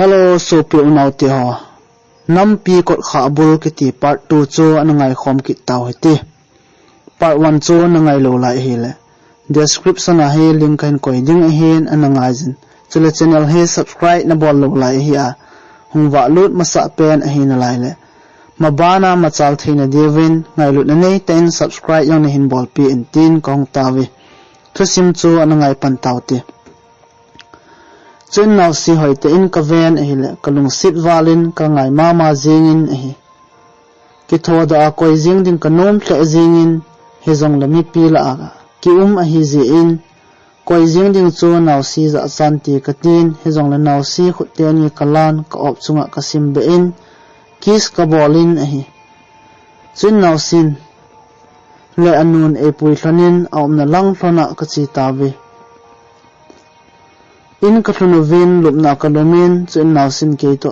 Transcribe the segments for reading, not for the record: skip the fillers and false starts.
Hello, so pi unau te ho. Nam pi kot kha bul ki ti part 2 chu anangai khom ki taw heti. Part 1 chu anangai lo lai hi le. Description a he link kan koi ding hen anangai jin. Chule channel he subscribe na bol lo lai hi a. Hungwa lut masa pen a hi na lai le. Mabana machal theina devin ngai lut na nei ten subscribe yang na hin bol pi in tin kong tawi. Thusim chu anangai pan taw ti. Chun naw si hoi te in ka ven a hi le kalung sit valin ka ngai mama zingin a hi. Ki thoda a koi zing din ka nom tle zingin he zong la mi pi la aga. Ki a hi zi in koi zing din chu naw si za san ti ka tin he zong la naw si khut te ni kalan ka op chunga ka sim be in kis ka bolin a hi. Chun naw sin le anun e pui thanin aum na lang thona ka chi tawi. In katlunovin lupna kalomin chu in naw sin ke to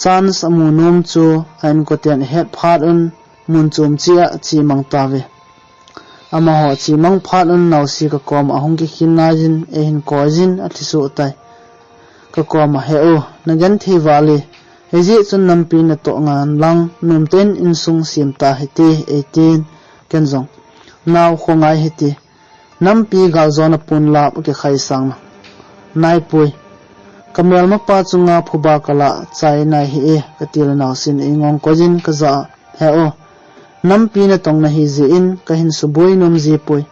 chance amu nom chu an ko tian het phat un mun chum chia chi mang tawe ama ho chi mang phat un naw si ka kom ahong ki hinajin e hin ko jin athisu tai ka kom he o na gan thi wali heji chun nampi na to ngan lang num ten in sung sim ta heti 18 kenzong naw khongai heti nampi gal zona pun la ke khai sang nai pui kamel ma pa chunga phuba kala chai nai hi e katil naw sin ingong kojin kaza he o nampi na tong na hi zi in ka hin subui num zi pui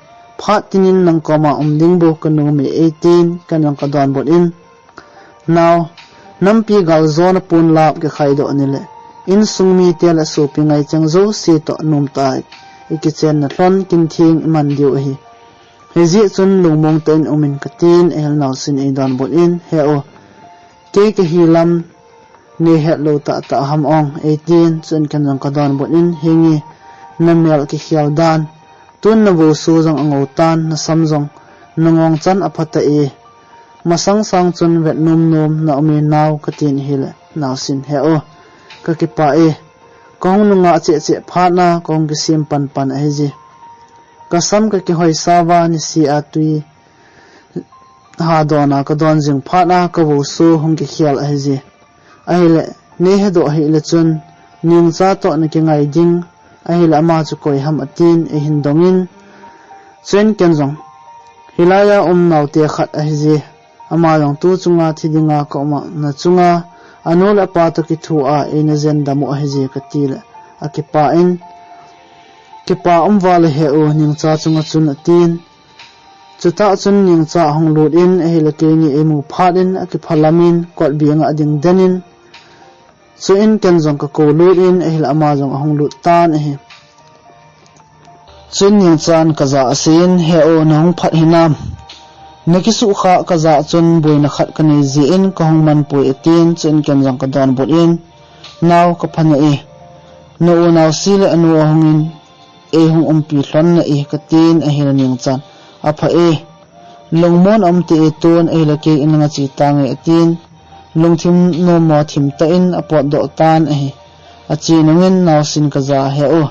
phat tinin nang koma umding bo kanu me 18 kanang ka don bot in now nampi gal zona pun lap ke khaido anile in sungmi tela so pingai changzo se to num tai ikichen na thon kin thing man diu hi hezi chun lungmong ten umin katin el naw sin e don bot in he o ke hilam ni het lo ta ham ong 18 chun kanang ka don bot in hingi namel ki khial dan tun na bo su jong ango tan na samjong nangong chan aphata e masang sang chun vet num na umi naw katin hile naw sin he o ka ki pa e kong nunga che phat na kong ki sim pan a heji kasam ka ki hoi sawa ni si atui ha dona ka don jing phana ka bo su hung ki khial a heji aile ne he do hi le chun ning cha to na ki ngai ding aile ama chu koi ham atin e hin dongin chen kenzong hilaya naw te khat a heji ama yong tu chunga thidinga ko ma na chunga anul apa to ki thu a ina zen damu a heji ka tila akipa in kipa wale he o ning cha chunga chun atin chuta chun ning cha hong lut in e hele ke ni emu phat in akiphalamin kot bianga ading denin so in ken jong ka ko lut in e hel ama jong hong lut tan e chun ning chan kaza asin he o nong phat hinam nakisu kha kaza chun boina khat kani ji in ka hong man pui atin chun ken jong ka don bot in naw ka phane e no naw sil anu hongin e hung pi hlon na e katin a hil ning chan apha e longmon te ton e la ke inanga chi tange atin longthim no mo thim ta in apot do tan e a chi nongin naw sin ka za he o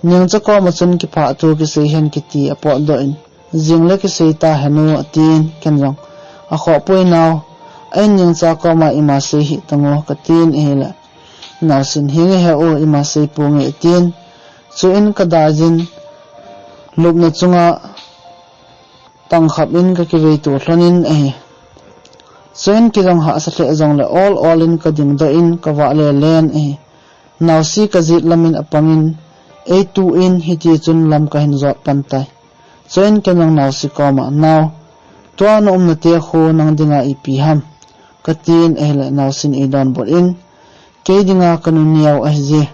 ning cha ko ma chun ki pha tu ki se hen ki ti apot do in jingle ki se ta hanu atin ken jong a kho poi naw ai ning cha ko ma ima se hi tango katin e la naw sin hi he o ima se punge atin so in kadajin lukna chunga tangkhap in ka ki vei tu hlonin e so in kirang ha sa hle jong le all in ka ding do in ka wa le len e naw si ka zit lamin apangin a2 in hiti chun lam ka hin zot pantai so in kenang naw si koma naw to no na te kho nang dinga ipi ham katin e le naw sin e don bot in ke dinga kanun niaw a ji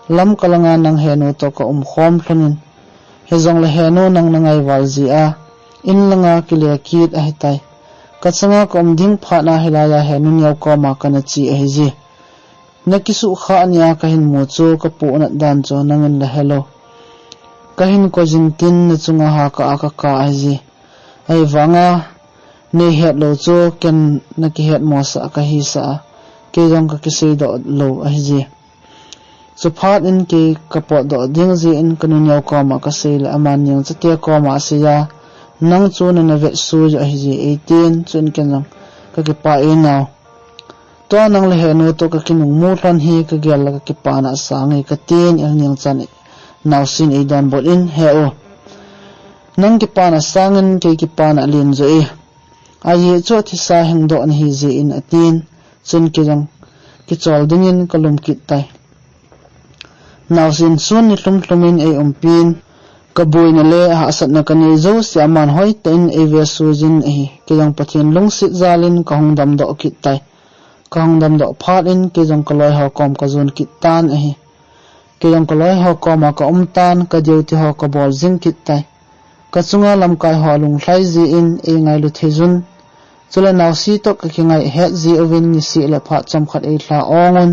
lam kalanga nang henu to ka khom thlonin he jong le henu nang nangai wal ji a in langa kile kit a hitai ka changa kom ding phana hilaya henu yaw ko ma kana chi a ji nakisu kha ania ka hin mo chu ka pu na dan cho nangin la hello ka hin ko jin tin na chunga ha ka aka ka a ji ai wanga ne het lo chu ken na ki het mo sa ka hi sa ke jong ka ki se do lo a ji so phat in ke kapot do ding ji in kanun yaw ko ma ka sel aman yang chate ko ma sia nang chu na vet su ja hi ji 18 chun kenang ka ki pa e naw to nang le he no to ka kinung mu hlan hi ka gel la ka pana sangai ka tin el ning chan naw sin ei don bol in he o nang ki pana sangen ke ki pana lin zo e ai cho thi sa heng do an hi ze in atin chun ki jang ki chol dingin kalum kit tai naw sin sun ni hlum ei umpin ka boina le ha asat na kani zo siaman hoi ten e ve sujin e ke jang pathin lung sit zalin ka hong dam do kit tai ka hong dam do phat in ke jang kaloi ha kom ka zon kit tan e ke jang kaloi ha kom ka tan ka jeuti ha ka bol jing kit tai ka chunga lam kai ha lung hlai ji in e ngai lu thejun chula naw si to ka ki ngai het ji ovin ni si le phat cham khat e thla ongun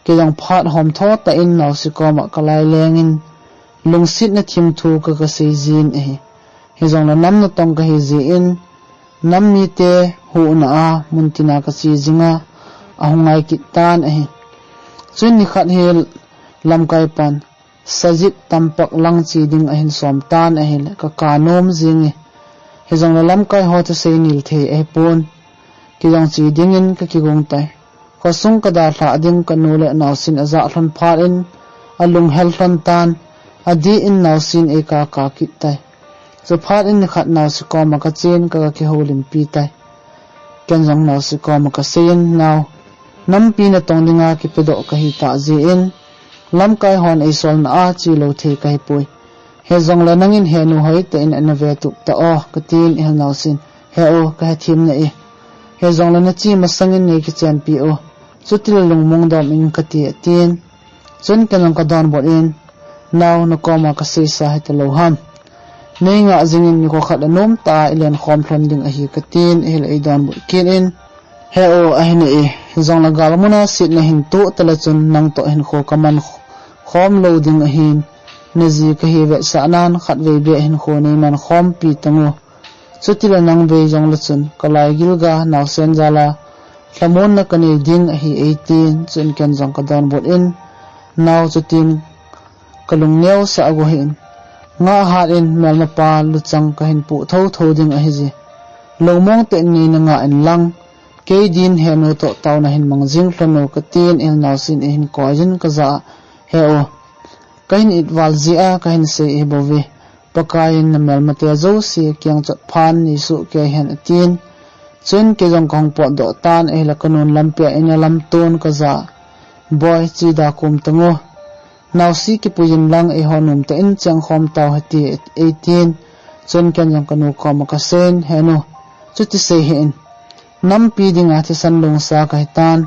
ke jang phat hom tho ta in naw si ko ma kalai lengin lung sit na thim thu ka se jin e he jong la nam na tong ka he ji in nam mi te hu na a muntina ka chi jinga ahungai ki tan e chun ni khat he lam kai pan sajit tampak lang chi ding a hin som tan a hil ka kanom jing he jong la lam kai ho to se nil the e pon ki jong chi ding in ka ki gong tai ko sung ka da thla ding ka nu le naw sin aza hlan phar in alung hel hlan tan adi in naw sin e ka ki tai so phar in khat naw si ko ma ka chen ka ki holim pi tai ken jong naw si ko ma ka sen naw nam pi na tong dinga ki pedo ka hi ta ji in lam kai hon ei sol na a chi lo the kai pui he jong la nangin he nu hoi te in an ve tu ta o ka tin he naw sin he o ka thim na e he jong la na chi ma sangin nei ki chen pi o chutil lung mong dom in ka ti tin chun kanang ka don bol in naw na ko ma ka se sa he te lo ham nei nga jingin ni ko khat anom ta ilen khom thon ding a hi ka tin hel ei don bol kin in he o a hin e jong la gal muna sit na hin tu tala chun nang to hin kho kaman khom loading a hin nazi ka hi ve sa nan khat ve be hin kho nei man khom pi tango chutila nang ve jong la chun kalai gilga naw sen jala thamon na kani ding a hi 18 chun ken jong ka don bot in naw chutin kalung neu sa ago hin nga hat in mel na pa lu chang ka hin pu tho ding a hi ji lomong te ni na nga in lang ke din he no to taw na hin mangjing hlano ka tin el naw sin hin ko jin ka za he o kain itwal zia kain se e bove pakain na mel mate zo si kyang chat phan ni su ke hen tin chen ke jong kong po do tan e la kanun lampe ina lam ton ka za boy chi da kum tango naw si ki puyin lang e honum te in chang khom taw hati 18 chen kan jong kanu ko ma ka sen he no chuti se hen nam pi dinga thi san lung sa kai tan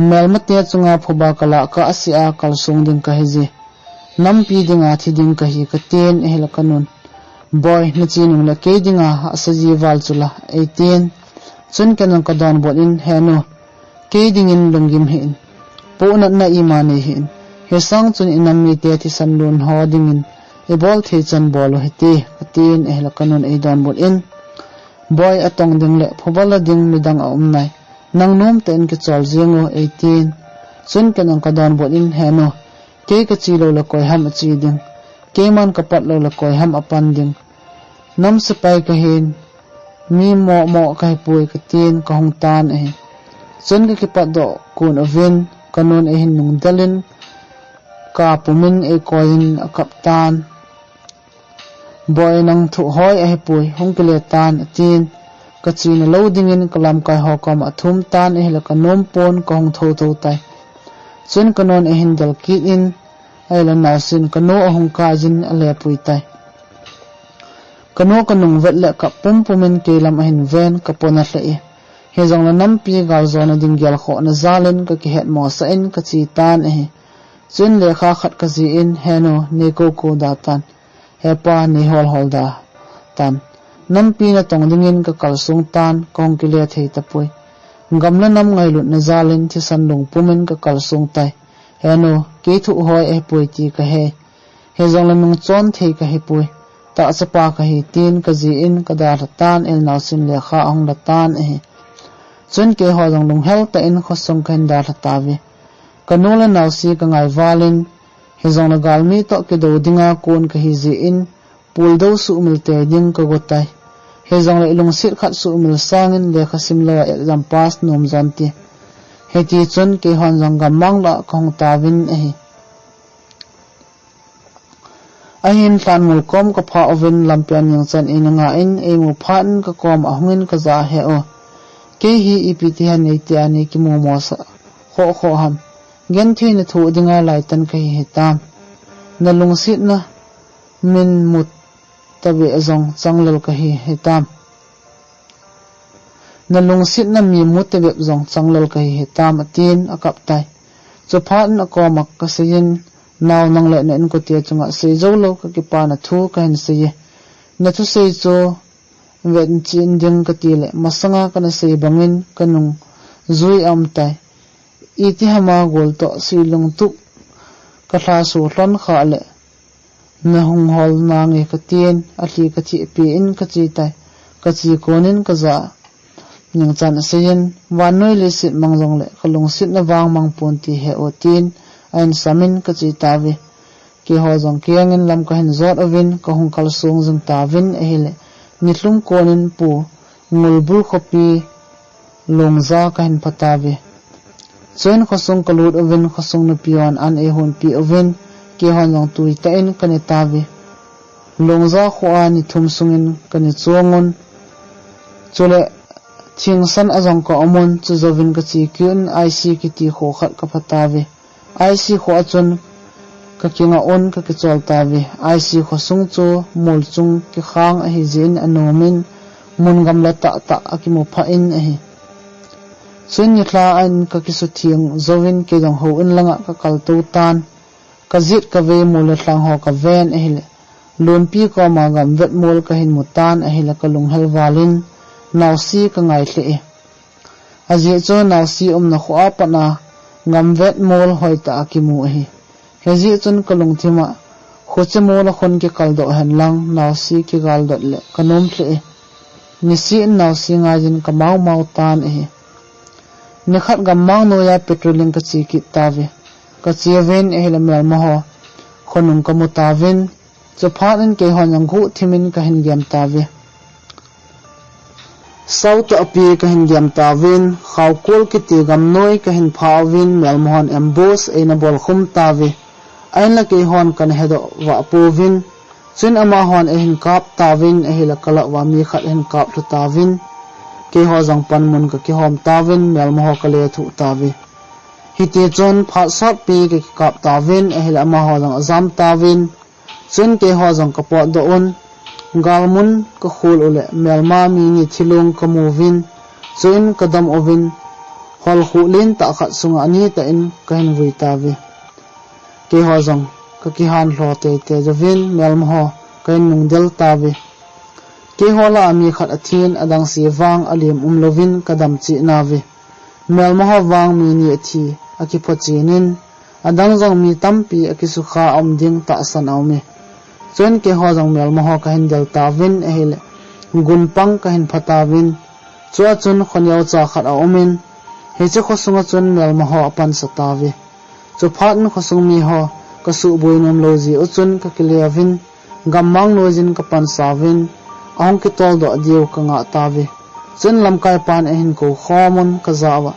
mel mate chunga phoba kala ka asia kal sung ding ka heji nam pi dinga thi ding ka hi ka ten ehla kanun boy na chinung la ke dinga asaji wal chula 18 chun kanang ka don bot in heno ke dingin lungim hin po na imani hin he sang chun inam mi te thi san lun ho dingin e bol the chan bol heti ka ten ehla kanun e don bot in boy atong ding le phobala ding midang a umnai nang nom ten ke chol jingo 18 chun kanang ka don bot in heno ke ka chi lo la koi ham chi ding ke man ka pat lo la koi ham apan ding nam se pai ka hin mi mo ka pui ka tin ka hong tan e chun ke pat do kun ovin kanon e hin nung dalin ka pumin e koin kaptan boy nang thu hoi e pui hong kele tan tin ka chi na loading in kalam kai ho kam athum tan e la kanom pon ka hong tho tai chun kanon e hin dal ki in ai la naw sin kano ahong ka jin ale pui tai kano kanung vet le ka pumin ke lam hin ven ka pona hle e he jong la nam pi gal zona ding gel kho na zalen ka ki het mo sa in ka chi tan e chun le kha khat ka ji in heno ne ko da tan he pa ni hol da tan nam pi na tong dingin ka kal sung tan kong ki le thei ta pui gamla nam ngai lut na zalen thi san lung pumin ka kal sung tai heno ke thu hoi e pui ti ka he jong la nung chon thei ka he pui ta chapa ka hi tin ka ji in ka da tan el naw sin le kha ong la tan e chun ke ho jong lung hel ta in khosong kan da ta vi kanula naw si ka ngai valin he jong la galmi to ke do dinga kon ka hi ji in pul do su mil te ding ka gotai he jong la ilung sit khat su mil sangin le khasim la exam pass nom zanti heti chun ke hon jong gamang la khong tawin ahin tlan mul kom ka pha ovin lampian yang chan inanga in emu phan ka kom ahungin ka za he o ke hi ipiti han nei te ani ki mu mo sa kho ham gen thi na thu dinga lai tan ka hi tam na lung sit na min mut tabe azong changlal ka hi tam na lung sit na mi mut tabe zong changlal ka hi tam atin akap tai chu phan na ko mak ka seyin naw nang le na in ko tia chunga sei zo lo ka ki pa na thu ka hin sei na thu sei cho ven chin ding ka ti le masanga ka na sei bangin kanung zui am tai iti hama gol to silung tu ka thla su hlon kha le na hung hol na nge ka tien a hli ka chi pi in ka chi tai ka chi konin ka za ning chan seyin wan noi le sit mangjong le kalung sit na wang mang pon ti he o tin ain samin ka chi tawi ki ho jong kiangin lam ka hin zot avin ka hung kal sung jung tawin ehile nitlum konin pu ngulbul khopi longza ka hin patawi chen khosung kalut avin khosung na pion an e hun pi avin ki ho jong tui ta in ka ni tawi longza khwa ni thum sungin ka ni chongun chule thingsan azong ka omon chu zovin ka chi kyun IC ki ti kho khat ka patawi IC kho achun ka kinga on ka ki chol tawi IC kho sung chu mol chung ki khang a hi jin anomin mun gam la ta akimu pha in a hi chun ni thla an ka ki su thiang zovin ke jong ho in langa ka kal tu tan ka zit ka ve mul tlang ho ka ven a hi le lon pi ko ma gam vet mol ka hin mutan a hi la ka lung hel walin naw si ka ngai hle aji cho naw si na khwa pa na ngam vet mol hoi ta akimu hi hezi chun kalung thima khoche mol khon ke kaldo han lang naw si ki gal dot le kanom hle ni si naw si nga jin kamau mau tan hi ni khat gam mang no ya petrolin ka chi ki tawe ka chi ven e le mel mo ho khonung ka mutawin chu phanin ke honang gu thimin ka hin gam tawe South api ka hin giam tawin khaw kol ki ti gam noi ka hin phawin melmon embos eina bol khum tawi aina ke hon kan hedo wa povin chin ama hon e hin kap tawin e hila kala wa mi khat hin kap tu tawin ke ho jang pan mun ka ki hom tawin melmo ka le thu tawi hiti chon pha sap pi ke kap tawin e hila ama ho jang azam tawin chin ke ho jang ka po do on galmun ka khul ule melma mi ni thilung ka movin chuin kadam ovin hol khulin ta khat sunga ani ta in ka hin vui tawi ke ho jong ka ki han hlo te javin melma ho ka in nung del tawi ke ho la mi khat athin adang si wang alim lovin kadam chi nawi melma ho wang mi ni athi aki phachinin adang jong mi tampi aki su kha om ding ta san awme chen ke ho jong mel mo ho ka hin del tawin ehile gun pang ka hin phatawin chua chun khonyau cha khat a omin he che khosunga chun mel mo ho apan satawi chu phat n khosung mi ho ka su boinom loji o chun ka kilewin gammang nojin ka pan sawin ong ki tol do diu ka nga tawi chen lamkai pan ehin ko khomon ka zawa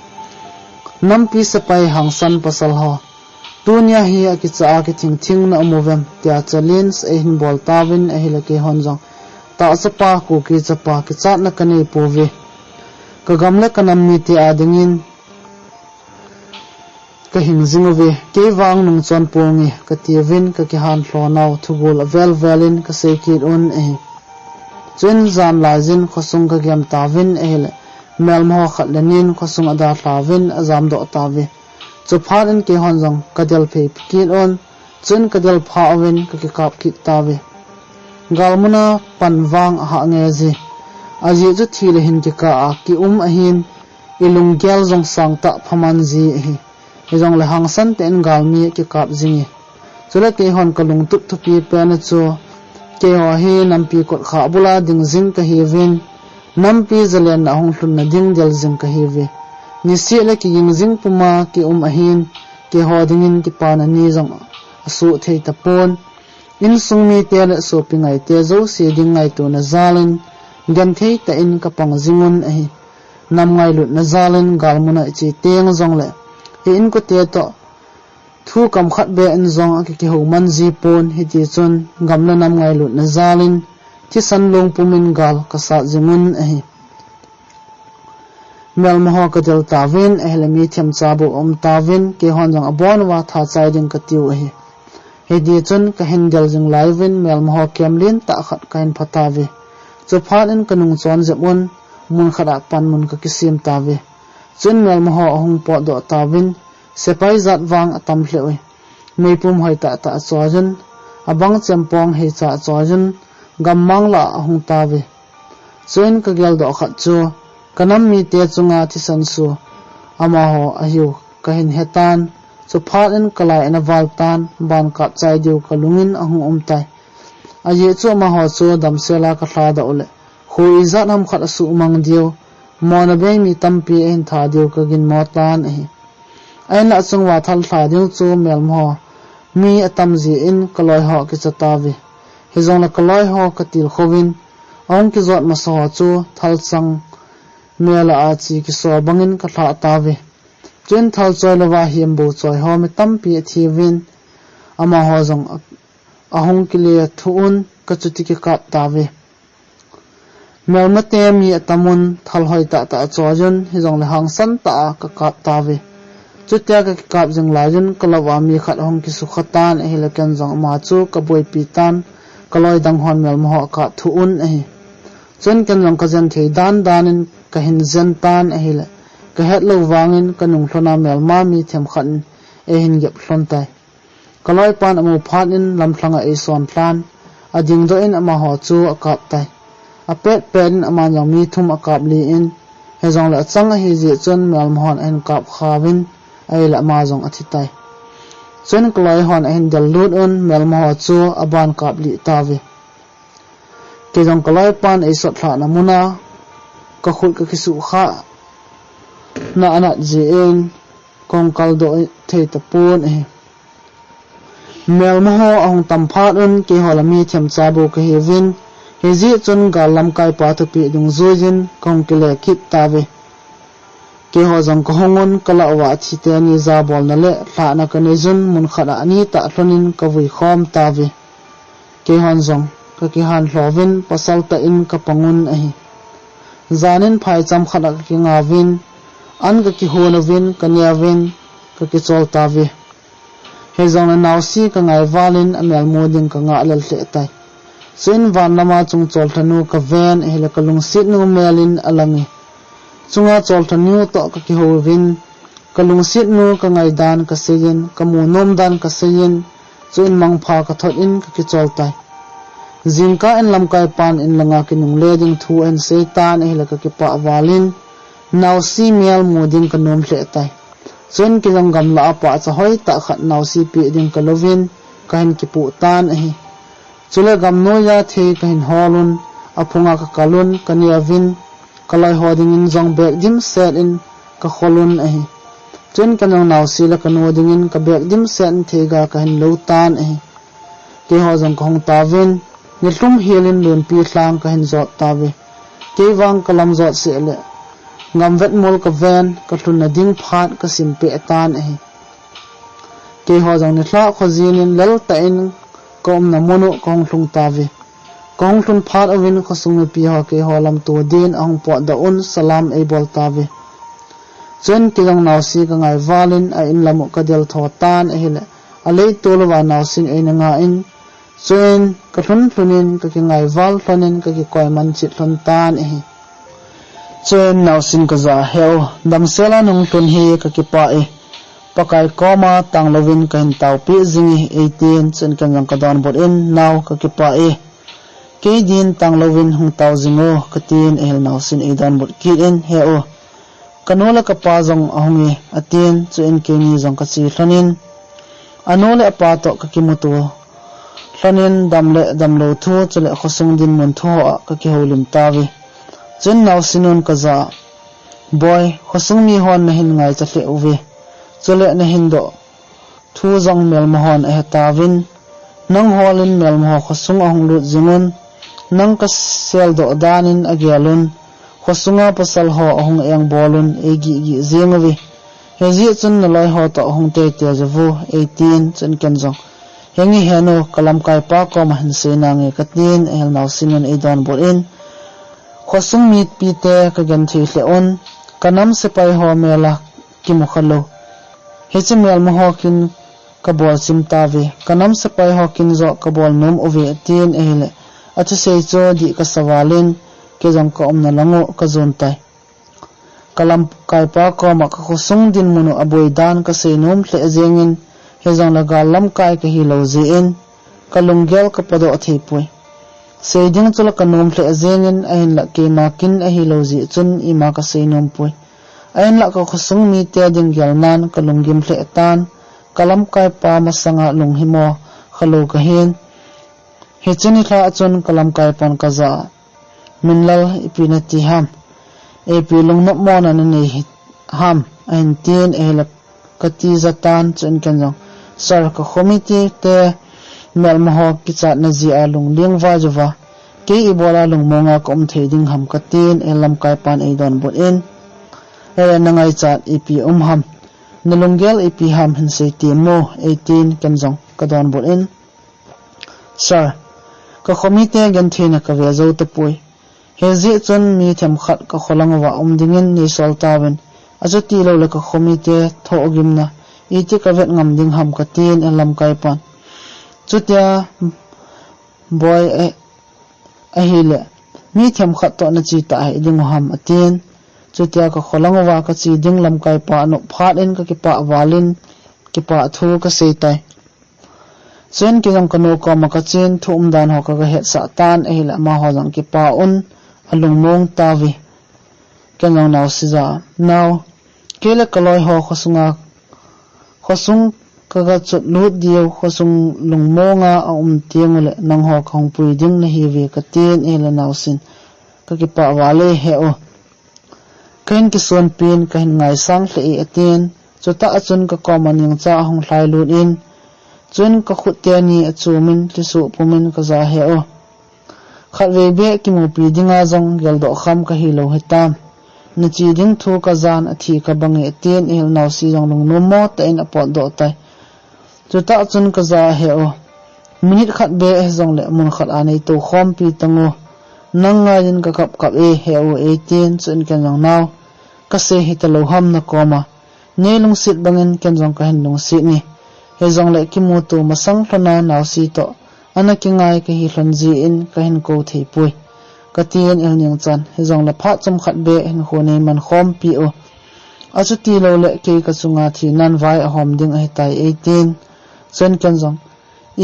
nampi sapai hangsan pasal ho dunia hi aki cha ki thing na amovem tia challenge ehin bol tawin ehila ke honjong ta chapa ku ki chapa ki chat na kanei pove ka gamle kanam mi ti adingin ka hingjingove ke wang nung chon pongi ka tiwin ka ki han hlonaw thugul velin ka sekit on chen zan lajin khosung ka gam tawin ehile melmo khatlanin khosung ada tlawin azam do tawi chu pharin ke honjong kadel phe kit on chun kadel phawin ka ki kap ki tawi galmuna panwang ha nge ji aji chu thile hin ki ka ki ahin ilung gel jong sang ta phaman ji hi jong le hangsan ten galmi ki kap jingi chula ke hon kalung tup thupi pen chu ke ho hi nampi kot kha bula ding jing ka hi win nampi zalen na hong hlun na ding del jing ka hi we ni si le ki ying jing puma ki ahin ke ho dingin ki pa na ni jong asu thei ta pon in sungmi te le so pingai te zo se ding ngai to na zalin gan thei ta in ka pang jingun nam ngai lut na zalin galmuna chi teng zong le in ko te to thu kam khat be en zong ki ho man ji pon hi ti chon gamna nam ngai lut na zalin ti san long pumin gal ka sa jimun hi mel mo ka del tawin ehlemi them chabu om tawin ke hon jang abon wa tha chai ding ka tiu hi he di chon ka hendel jing laivin mel mo kemlin ta khat kain phatawi chu phan in kanung chon jebun mun khada pan mun ka kisim tawi chun mel mo hong po do tawin sepai zat wang atam hlewi meipum hoi ta ta chojun abang chempong he cha chojun gammang la hong tawi chun ka gel do khat chu kanam mi te chunga ti san su ama ho ahiu kahin hetan chu phat in kalai na waltan ban ka chai diu kalungin ahung umtai aye chu ma ho chu damsela ka thla da ole hui zat ham khat su mang diu mona be mi tampi en tha diu ka gin motan hi aina chungwa thal thla diu chu melmo mi atam ji in kaloi ho ki chatawi hi zong la kaloi ho ka til khowin ong ki zot ma so chu thal chang mela a chi ki so bangin ka thla tawi chen thal choi lawa hiam bo choi ho mi tampi thiwin ama ho zong ahong ki le thuun ka chuti ki kap tawi mel mate mi atamun thal hoi ta ta chojun hi zong le hang san ta ka kap tawi chutia ka kap jing lajun kalawa mi khat hong ki su khatan hi le kan zong ma chu ka boi pi tan kaloi dang hon mel mo ka thuun hi chen kan long ka jan thei dan danin ka hin zen tan hi le ka het lo wangin kanung hlona mel ma mi them khan hin gep hlon tai kaloi pan amu phat in lam thlanga e son plan ading do in ama ho chu akap tai apet pen ama yang mi thum akap li in he zong la chang hi ji chon mel mohon en kap khawin ai la ma zong athitai chen kaloi hon en dal lut on mel mo chu aban kap li tawi ke jong kaloi pan e sot thla na muna ka khul ka kisu kha na ana ji en kong kal do thei ta pon e mel mo ong tam phat un ke holami them chabu ke hevin hezi chun galam kai pa tu pi dung zojin kong kile kip tawe ke ho jong ko hongon kala wa chite ni za bol na le thla na ka nejun mun khada ani ta thlonin ka vui khom tawe ke hon jong ka ki han hlovin pasal ta in ka pangun ahi zanin phai cham khada ki ngawin an ka ki honawin ka niawin ka ki chol tawe he zong na nausi ka ngai walin amel moding ka nga lal hle tai sin van lama chung chol thanu ka ven hele ka lung sit nu melin alangi chunga chol thanu to ka ki ho win ka lung sit nu ka ngai dan ka seyin ka mu nom dan ka seyin chuin mang pha ka thot in ka ki chol tai zingka en lam kai pan in langa ki nung le ding thu en seitan hele ka ki pa walin nausi mel moding ka nom hle tai chen ki jang gam la pa cha hoi ta khat nausi pi ding ka lovin ka hin ki pu tan hi chule gam no ya the ka hin holun aphunga ka kalun kania vin kalai hoding in jong bek dim set in ka kholun hi chen kanang nausi la kanu ding in ka bek dim sen the ga ka hin lo tan hi ke ho jong khong ta vin ni hlum helin lun pi thlang ka hin zot ta ve ke wang kalam zot se le ngam vet mol ka ven ka thun na ding phat ka sim pe tan hi ke ho jong ni thla khojin in lal ta in kom na mono kong hlung ta ve kong hlun phat awin khosung pi ho ke ho lam tu din ang po da un salam e bol ta ve chen ki jong nausi ka ngai walin a in lamu ka del tho tan e le a le tolwa nausin e nga in chen ka thun thunin ka ki ngai wal thonin ka ki koi man chit thon tan e chen nausin ka za heo damsela nung thun hi ka ki pa e pakai koma tang lovin ka hin tau pi zingi 18 chen kan jang ka don bot in now ka ki pa e ke din tang lovin hung tau zingo ka tin el nausin e don bot ki in heo kanola ka pa jong ahungi atin chen ke ni jong ka chi thonin anole pa to ka ki mutu thonin damlo thu chele khosung din mon tho ka ki holim tawi chen nausinun ka za boy khosung mi hon na hin ngai cha hle uwe chele na hin do thu jong mel mohon e tawin nang holin mel moh khosung ahung lut jingun nang ka sel do danin agyalun khosunga pasal ho ahung eng bolun egi zengawi hezi chun nalai ho to ahung te javu 18 chun kenjong hengi heno kalam kai pa ko mahan sena nge katin el naw sinon edon borin khosung mit pi te ka gan thi hle on kanam se pai ho mela kimukhalo hechmel mo hokin kabol simtawe kanam se pai hokin zo kabol nom ove tin ehile achu sei cho di ka sawalin ke jong ko omna lango ka zon tai kalam kai pa ko ma ka khosung din munu aboidan ka sei nom hle zengin he jong la galam kai ka hi lo zein kalunggel ka pado athipui sei ding chula kanom hle zengin ain la ke makin a hi lo zi chun ima ka sei nom pui ain la ka khosung mi te ding gelman kalunggim hle tan kalam kai pa masanga lunghimo khalo ka hin hechini kha chun kalam kai pon kaza minlal ipinati ham epi lungno mona nei ham ain tin elap kati zatan chun kanjong sar ka committee te mel moho kicha na ji alung lingwa jwa ke ibola lung monga kom theding ham katin elam kai pan eidon bot in nangai chat epi ham nalunggel epi ham hin se timo 18 kanjong kadon bot in sir ka committee gan thina ka vezo te pui hezi chun mi them khat ka kholangwa dingin ni soltawen ajuti lo le ka committee thogimna iti ka vet ngam ding ham katin elam kai pan chutia boy ahile mi them khat to na chi ta ai ding ham atin chutia ka kholangwa ka chi ding lam kai pa no phat in ka ki pa walin ki pa thu ka sei tai chen ki jong kanu ko ma ka chen thum dan ho ka het sa tan ahile ma ho jong ki pa un alung mong tawi kenong naw siza naw kele kaloi ho khosung kaga chut lut dio khosung lungmonga tiangule nang ho khong pui ding na hiwi katin ela nawsin ka ki pa wale he o kain ki son pin kain ngai sang hle atin chuta achun ka komaning cha hong hlai lut in chun ka khutiani achumin tisu pumin ka za he o khalwe be ki mu pi dinga jong geldo kham ka hi lo hetam na chi ding thu ka zan athi ka bangi ten el naw si jong lung no mo ta in apot do tai chuta chun ka za he o minute khat be jong le mun khat anei to khom pi tango nanga jin ka kap e he o 18 chun kan jong naw ka se hi ta lo ham na koma ne lung sit bangin kan jong ka hin lung sit ni he jong le ki mu tu masang thana naw si to anaki ngai ka hi hlanji in ka hin ko thei pui katien el ning chan he jong la pha chum khat be hin khone man khom pi o achu ti lo le ke ka chunga thi nan vai a hom ding ai tai 18 chen kan jong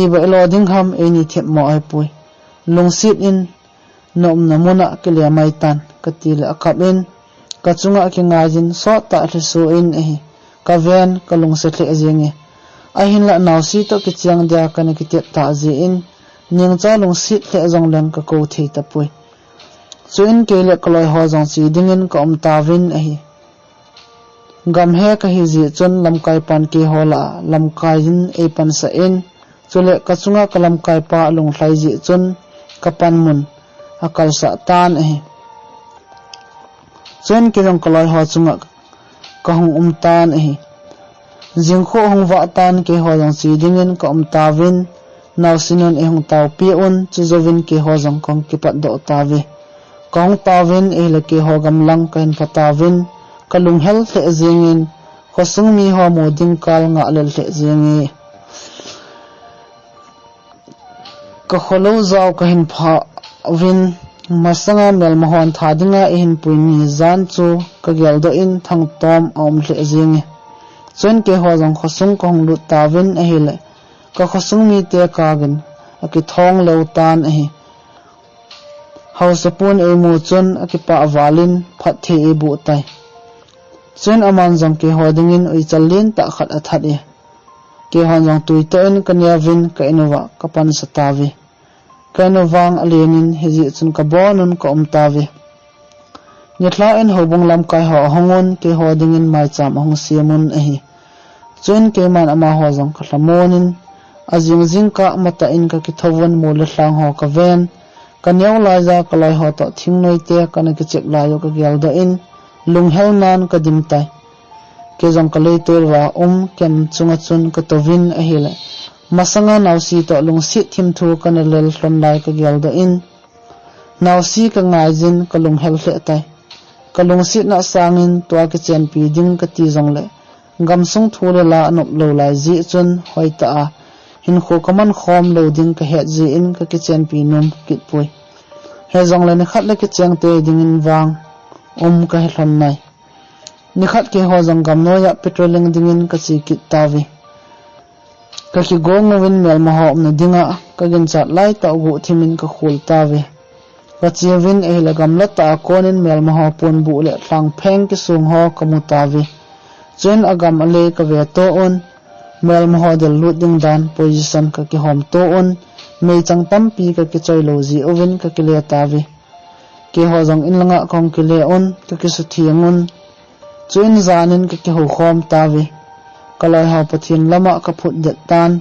I ba lo ding ham eni thep mo ai pui lung sit in nom namuna ke le mai tan katil akap in ka chunga ki ngajin so ta hlisu in e ka ven ka lung se thle ajenge ahin la naw si to ki chiang dia kan ki te ta ji in ning cha lung sit hle jong leng ka ko thei ta pui so in ke le kloi ho jong si dingin ka ta win a hi gam he ka hi ji chon lam kai pan ke hola lam kai in e pan sa in chule ka chunga kalam kai pa lung hlai ji chon ka pan mun akal sa tan a hi chen ke jong kloi ho chunga ka hung tan a hi jingkho hong wa tan ke ho jong si dingin ka ta win naw sinon e hong taw pi un chu zovin ke ho jong kong ki pat do tawi kong tawin e le ke ho gam lang kain patawin kalung hel the zingin khosung mi ho mo ding kal nga lel the zingi ka kholo zaw ka hin pha win masanga mel mohon thadinga in puini zan chu ka gel do in thang tom om the zingi chen ke ho jong khosung kong lu tawin e hele ka khosung mi te kagin aki thong lo tan e hausapun e mu chun aki pa walin phat the e bu tai chen aman jong ke hodingin oi chalin ta khat athat e ke hon jong tuite en kanya win ka inwa ka pan satawi kanowang alenin hezi chun ka bonun ka tawi nitla en hobung lam kai ho hongon ke hodingin mai cham hong siamun e hi chen ke man ama ho jong ka lamonin azing ka mata in ka ki thowon mo le hlang ho ka ven Kanyau lai za kalai ho to thing noi te kana ke chek la yo ka gel da in lung hel nan ka dim tai ke jong kalai tor wa kem chunga chun ka tovin a hile masanga nausi to lung si thim thu kana lel hlon lai ka gel da in nausi ka ngai jin ka lung hel hle tai ka lung si na sangin to ka chen pi ding ka ti jong le gam sung thu le la nop lo lai ji chun hoi ta a hin kho kaman khom lo ding ka het ji in ka chen pi num kit pui he jong le ni khat le ki cheng te ding in wang ka hlon nai ni khat ke ho jong gam no ya petroling ding in ka chi kit tawi ka ki gong win mel ma ho na dinga ka gin chat lai ta gu thimin ka khul tawi ka chi win e la gam la ta konin mel ma ho pon bu le thlang pheng ki sung ho ka mu tawi chen agam ale ka ve to on mel ma ho del lut ding dan position ka ki hom to on mei chang tam pi ka ki choi lo ji ovin ka ki le tawi ke ho jong in langa kong ki le on ka ki su thiang on chuin zanin ka ki ho khom tawi kalai ha pathin lama ka phut det tan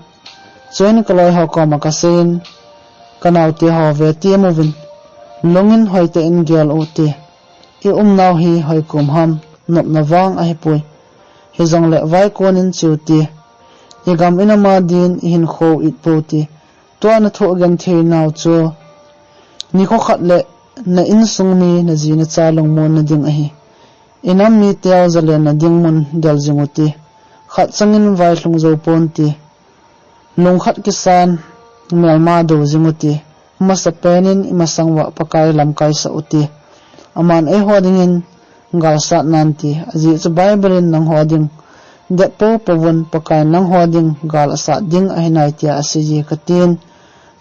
chuin kalai ha ko ma ka sen kanau te ho ve ti movin longin hoite in gel ote e naw hi hoi kum ham nop na wang a hi pui he jong le vai konin chuti e gam ina ma din hin kho it poti to na tho gan the naw chu ni ko khat le na in sung ni na ji na cha long mon na ding a hi inam mi tel zale na ding mun del jinguti khat changin vai hlung zo pon ti lung khat ki san mel ma do jinguti masa penin imasangwa pakai lam kai sa uti aman ai hodingin gal sa nanti aji chu bible nang hoding de po pawon pakai nang hoding gal sa ding a hinai tia asiji katin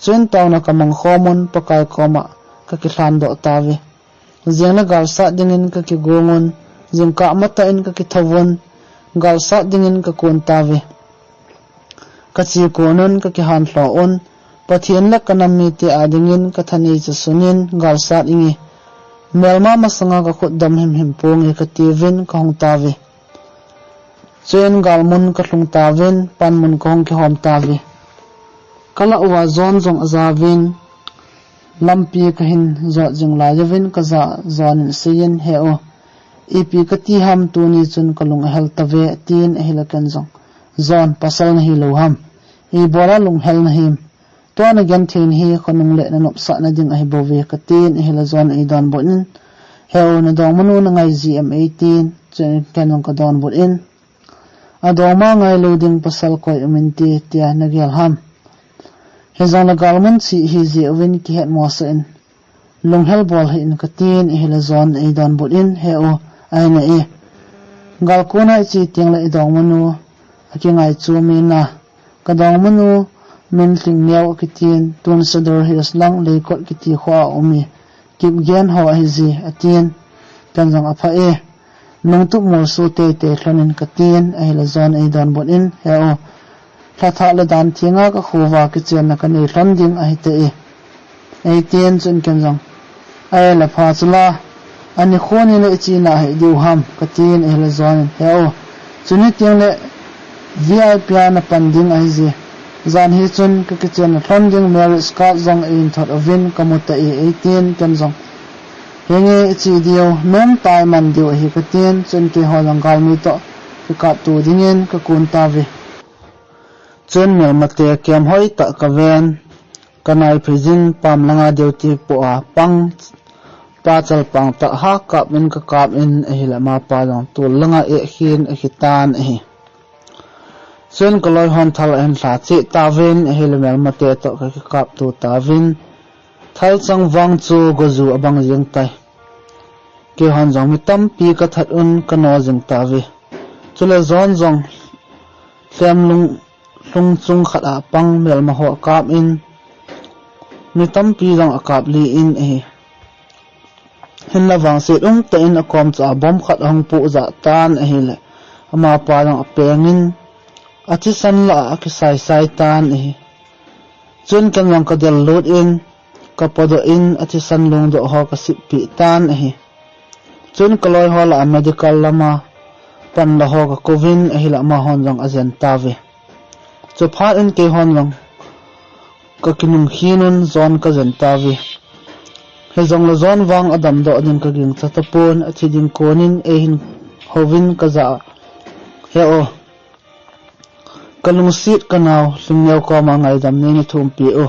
chun tawna kamang khomon pakai koma ka ki hlan do tawi jena gal sa dingin ka ki gongon jingka mata in ka ki thawon gal sa dingin ka kon tawi ka chi konon ka ki han hlo on pathian la kanami te adingin ka thani chu sunin gal sa ingi melma masanga ka khut dam him pong ka tivin ka hong tawi chen gal mun ka hlung tawin pan mun ka hong ki hom tawi kala wa zon jong azawin lampi ka hin zo jing la yawin ka za zon seyin he o ipi ka ti ham tu ni chun kalung hel tawe tin hila kan jong zon pasal na hi lo ham I bola lung hel na him to na gan thin hi khonung le na nop sa na ding ai bowe ka tin hila zon ai don bonin heu na dong manu na ngai gm 18 chen kanong ka don bot in adoma ngai loading pasal koi minti tia na gel ham hezang la galman si hi ji win ki het mo sa in lung hel bol hi in ka tin hila zon ai don bot in heu ai na e gal ko na chi ting la idong manu aki ngai chu mi na ka dong manu min tling neo ki tin tun sador hi aslang le kot ki ti khwa umi kip gen ho hi ji atin kan jang apha e nung tu mo su te thlonin ka tin ai la zon ai don bot in heu tha la dan thinga ka khuwa ki chen na ka nei hlon ding ai te e ai tin chun kan jang ai la pha chula ani khoni le chi na hai diu ham ka tin ai la zon heu chuni tiang le vip na panding ai ji zan hi chun ka kitchen thon ding mary scott zong in thot ovin kamuta e 18 kan zong henge chi dio nom tai man dio hi ka tin chun ke holang gal mi to ka tu dingen ka kun ta ve chun me mate kem hoi ta ka ven kanai phijin pam langa dio ti po a pang pa chal pang ta ha ka min ka kap in a hila ma pa long tu langa e hin a hitan e chen koloi hon thal en hla chi tawin helmel mate to ka kap tu tawin thal chang wang chu gozu abang jeng tai ke hon jong mi tam pi ka that un ka no jeng tawi chule zon jong hlem lung chung khata pang mel ma ho kap in mi tam pi jong akap li in e hin la wang se te in akom cha bom khat hong pu za tan a hile ama pa jong apengin achi san la ki sai tan e chun kan wang ka del load in ka podo in achi san lung do ho ka sip pi tan e chun kaloi ho la medical lama pan la ho ka kovin e hila ma hon jong ajen tawe chu pha in ke hon jong ka kinung hinun zon ka jen tawe he zong la zon wang adam do din ka ging chatapon a thiding konin e hin hovin kaza he o kalung sit kanaw lingyaw ko ma ngai dam ne ni thumpi o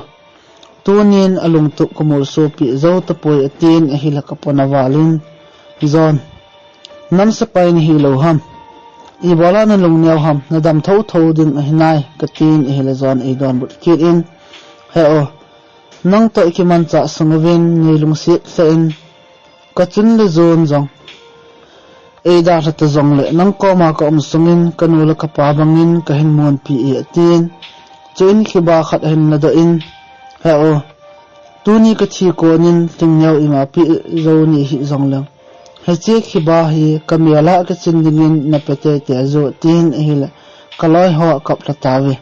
tunin alung tu kumul so pi zo tapoi atin a hilaka ponawalin zon nam sa pai ni hilo ham I bola na lung niaw ham na dam thau thau ding a hinai katin a hila zon a don but kit in he o nang to ikiman cha sungwin ni lung sit sa in kachun le zon zong e da ta zong le nang ko ma ko sungin kanula ka pa bangin ka hin mon pi e tin chuin khiba khat hin na do in he o tuni ka thi ko nin tingyaw ima pi zo ni hi zong lang he che khiba hi kamela ka chindingin na pete te zo tin hila kaloi ho kap la tawe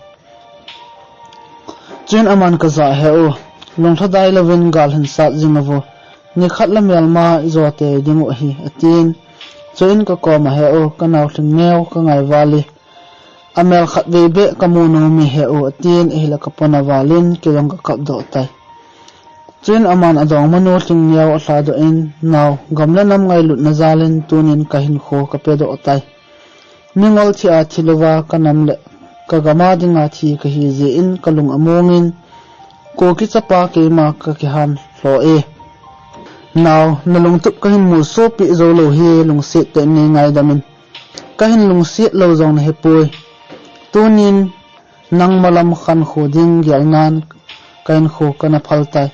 chuin aman ka za he o long thadai lovin gal hin sat jingavo ni khat la melma zo te dingo hi atin chuin ka ko ma he o kanaw thing neu ka ngai wali amel khat ve be kamuno mi he o atin hila ka pona walin kilong ka kap do tai chuin aman adong manu thing neu a hla do in naw gamla nam ngai lut na zalin tunin ka hin kho ka pe do tai mingol thi a thilowa kanam le ka gama dinga thi ka hi ze in kalung amongin ko ki chapa ke ma ka ki han hlo e naw nalung tup ka hin mu so pi zo lo hi lung se te ni ngai damin ka hin lung se lo zong he poi tunin nang malam khan khoding gyalnan kain kho kana phaltai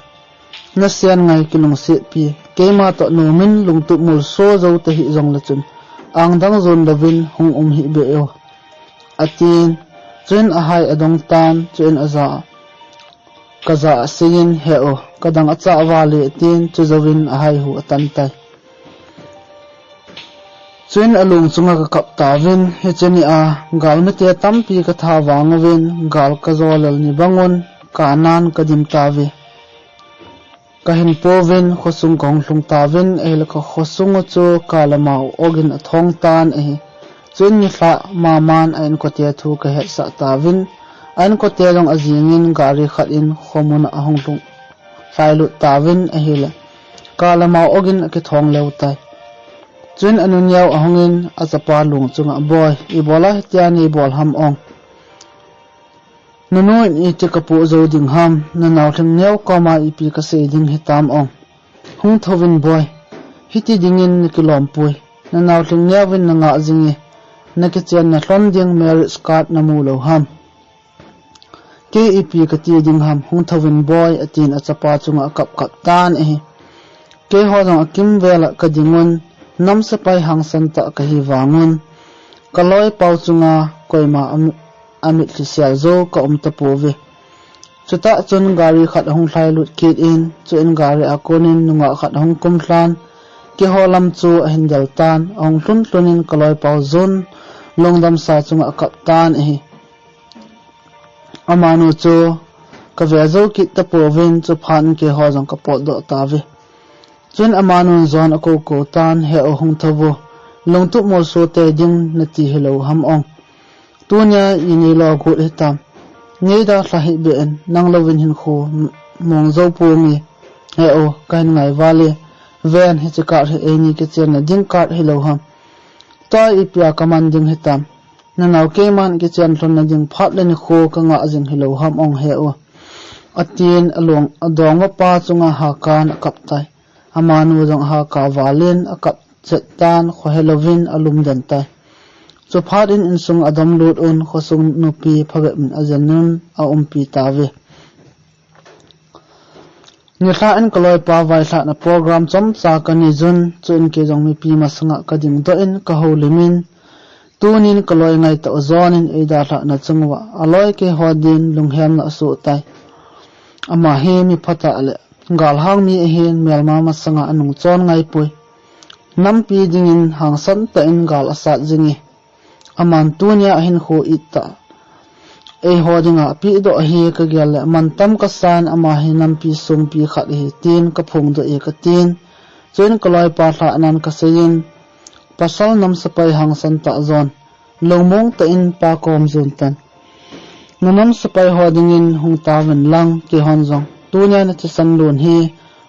na sian ngai kilung se pi ke ma to no min lung tup mul so zo te hi zong la chun ang dang zon davin hung hi be yo atin chuin a hai adong tan chuin aza kaza singin he o kadang acha wali tin chuzawin a hai hu atan tai chuin alung chunga ka kap tawin he cheni a galmete tampi ka tha wangwin gal ka zolal ni bangon kanan kadim tawi kahin povin khosung kong hlung tawin el ka khosung chu kalamau ogin athong tan e chuin ni hla maman ain ko te thu ka he sa tawin an ko te long azingin gari khat in khomun ahong lung failu tawin a hila kalamau ogin ki thong leutai chuin anunyaw ahongin achapa lung chunga boy ibola hetiani bol ham ong nunu in itikapu zo ding ham nanaw thing nyaw kama ipi ka se ding hitam ong hung thovin boy hiti dingin kilompui nanaw thing nyawin nga zingi nakichen na hlon ding merit scott namulo ham ke ipi ka ti ding ham hung thovin boy atin achapa chunga kap kap tan e ke hodong akim vela ka dingun nam sapai hangsan ta ka hi wangun kaloi pau chunga koima amit lisial zo ka tapove chuta chun gari khat hong thlai lut kit in chuin gari akonin nunga khat hong kum thlan ki holam chu a hindal tan ong hlun hlunin kaloi pau zon longdam sa chunga kaptan e amanu chu ka vezo ki tapovin chu phan ke ho jong ka pot do tawe chun amanu zon ako ko tan he o hong thabo longtu mo so te ding na ti hello ham ong tunya ini lo gut hitam ngai da sahi ben nang lovin hin kho mong zo pumi he o kan ngai wale ven hi chaka he ni ke chen na ding kar hello ham ta ipya commanding hitam na naw ke man ke chen thon na ding phat le ni kho ka nga jing hello ham ong he o atin along adong pa chunga ha kan kap tai amanu jong ha ka walin akap chetan kho helovin alum dan tai so pharin insung adam lut on khosung nupi phagem ajanun a umpi tawe ni kha an kaloi pa vai sa na program chom cha kani jun chun ke jong mi pi masanga kading do in ka holimin tunin kaloi ngai ta zonin ida tha na chungwa aloi ke hodin lunghem na su tai ama he mi phata ale gal hang mi hen melma masanga anung chon ngai pui nampi dingin hangsan ta in gal asat jingi aman tunia hin kho itta e hodinga pi do hi ka gel man tam ka san ama hinam pi sum pi khat hi tin ka phung do e ka tin chen koloi pa tha nan ka seyin pasal nam sapai hang san ta zon longmong ta in pa kom zon tan nanam sapai hodingin hung ta wen lang ki hon zong tunia na chi san lon hi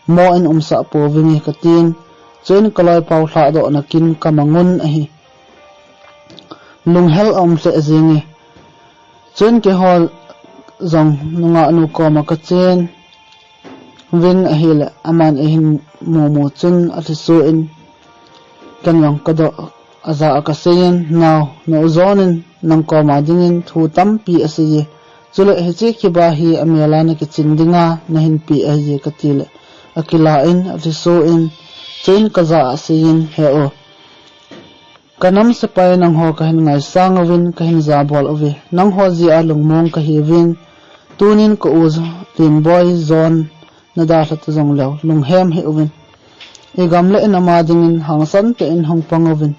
mo in umsa po vingi katin chuin kaloi pau thla do nakin kamangun a hi lung hel hle zingi chuin ke hol zong nunga nu ko ma ka chen vin a hi le aman e hin mo chun a su in kan yong ka do aza ka sein now no zonin nang ko ma dingin thu tampi asiye chule he chi ki ba hi amela na ki chindinga na hin pi a ye ka tile akila in ati so in chuin kaza asin he o kanam se pai nang ho ka hin ngai sang win ka hin za bol ove nang ho ji a lung mong ka hi win tunin ko uz tin boy zone na da thlat zong lo lung hem he ovin e gamle in ama dingin hangsan te in hong pangovin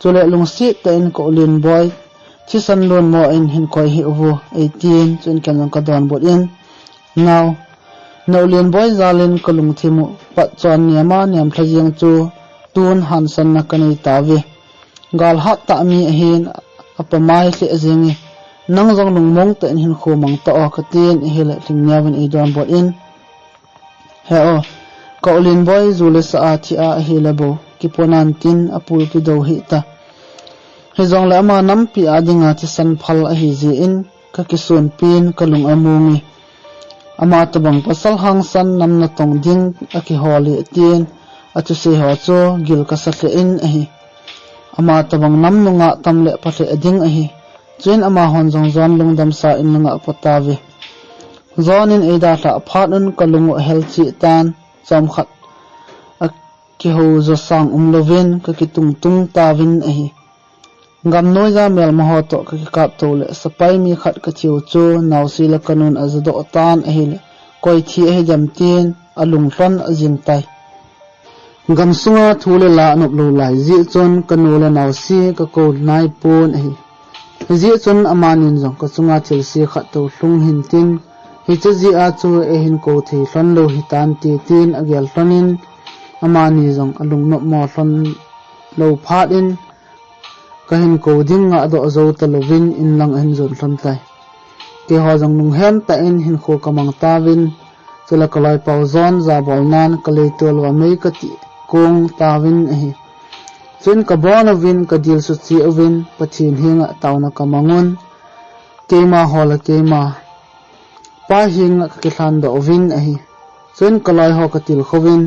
chule lung si te in ko lin boy chi san lon mo in hin koi hi ovu 18 chun kan ka don bot in now no lin boy zalin ko lung thimu pa chon niama niam thlajing chu tun han san na kanai tawi gal hat ta mi hin apamai se azingi nang jong lung mong te in hin khomang ta o katin hile thingnyawin e don bot in he o ko lin boy zule sa athi a hilabo kiponan tin apul pi do hi ta he zong la ma nam pi adinga chi san phal a hi ji in ka kisun pin kalung amungi ama tabang pasal hang san nam na tong ding a ki holi tin atu se ho cho gil ka sa hle in a hi ama tabang nam nunga tamle pathe ading a hi chuin ama hon jong zon lungdam sa in nga patawi zonin eda tha phanun kalung hel chi tan chom khat a ki ho zo sang lovin ka ki tung tawin a hi ngam noiza mel ma ho to ka ki kap to le sapai mi khat ka chiu chu nausi la kanun azdo tan a hi le koi thi a hi jam tin alung hlon azin tai ngam sunga thule la nop lo lai ji chon kanula nausi ka ko nai pon a hi ji chon amanin jong ka chunga thil si khat to hlung hin tin hi chu ji a chu e hin ko thei hlon lo hi tan ti tin agel hlonin amani jong alung no mo hlon lo phat in kahin ko ding nga do zo talovin in lang en zon hlon tai ke ho jong nung hem ta in hin kho kamang tawin chula kalai pau zon za bolnan kalei tol wa mei ka ti kong tawin hi chun ka bona win ka dil su chi ovin pathin hinga tawna kamangun keima hola keima pa hinga ka thlan do ovin a hi chun kalai ho ka til khowin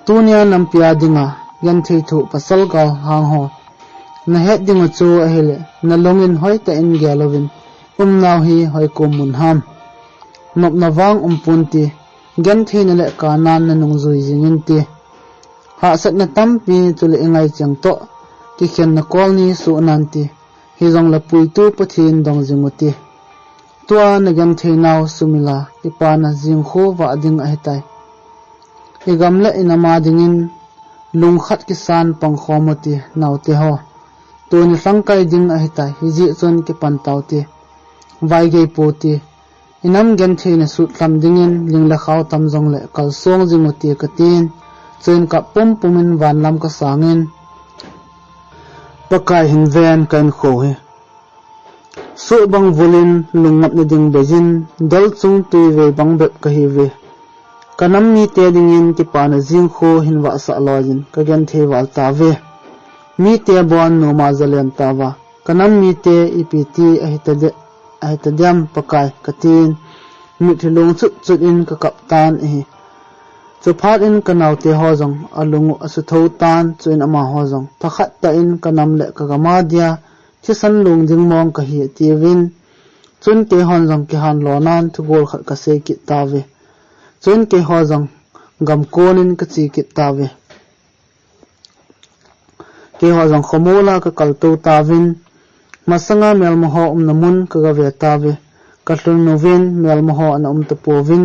tunia nampia dinga yan thei thu pasal gal hang ho na het dingo chu a hele na longin hoi ta in galovin naw hi hoi ko mun ham nop na wang punti gan thein le kanan na nung zui jingin ti ha sat na tampi chule engai chang to ki khen na kol ni su nan ti hi jong la pui tu pathin dong jinguti tua na gan theinaw sumila ki pa na jing kho wa ding a hetai igam la inama dingin lung khat ki san pang khomoti nawte ho tuni sangkai ding a hitai hiji chon ki pantauti vai gei poti inam gen theina su tlam dingin lingla khaw tam jong le kal song jinguti katin chen ka pumin van lam ka sangin pakai hin ven kan kho he su bang volin lungap ni ding bejin dal chung tu ve bang be ka hi ve kanam mi te dingin ki pana jing kho hin wa sa lojin ka gen the wal ta ve mi te bon no ma zalen tawa kanam mi te ipt ahita dam pakai katin mi thilung chut in ka kaptan hi chu phat in kanaw te ho jong alungu asu tho tan chuin ama ho jong pakhat ta in kanam le ka gama dia chi san lung ding mong ka hi ti win chun te hon jong ki han lo nan thu gol khat ka se ki tawe chun ke ho jong gam konin ka chi ki tawe ke ho jong khomola ka kalto tawin masanga mel moho namun ka ga ve tawe ka hlun novin mel moho an ta povin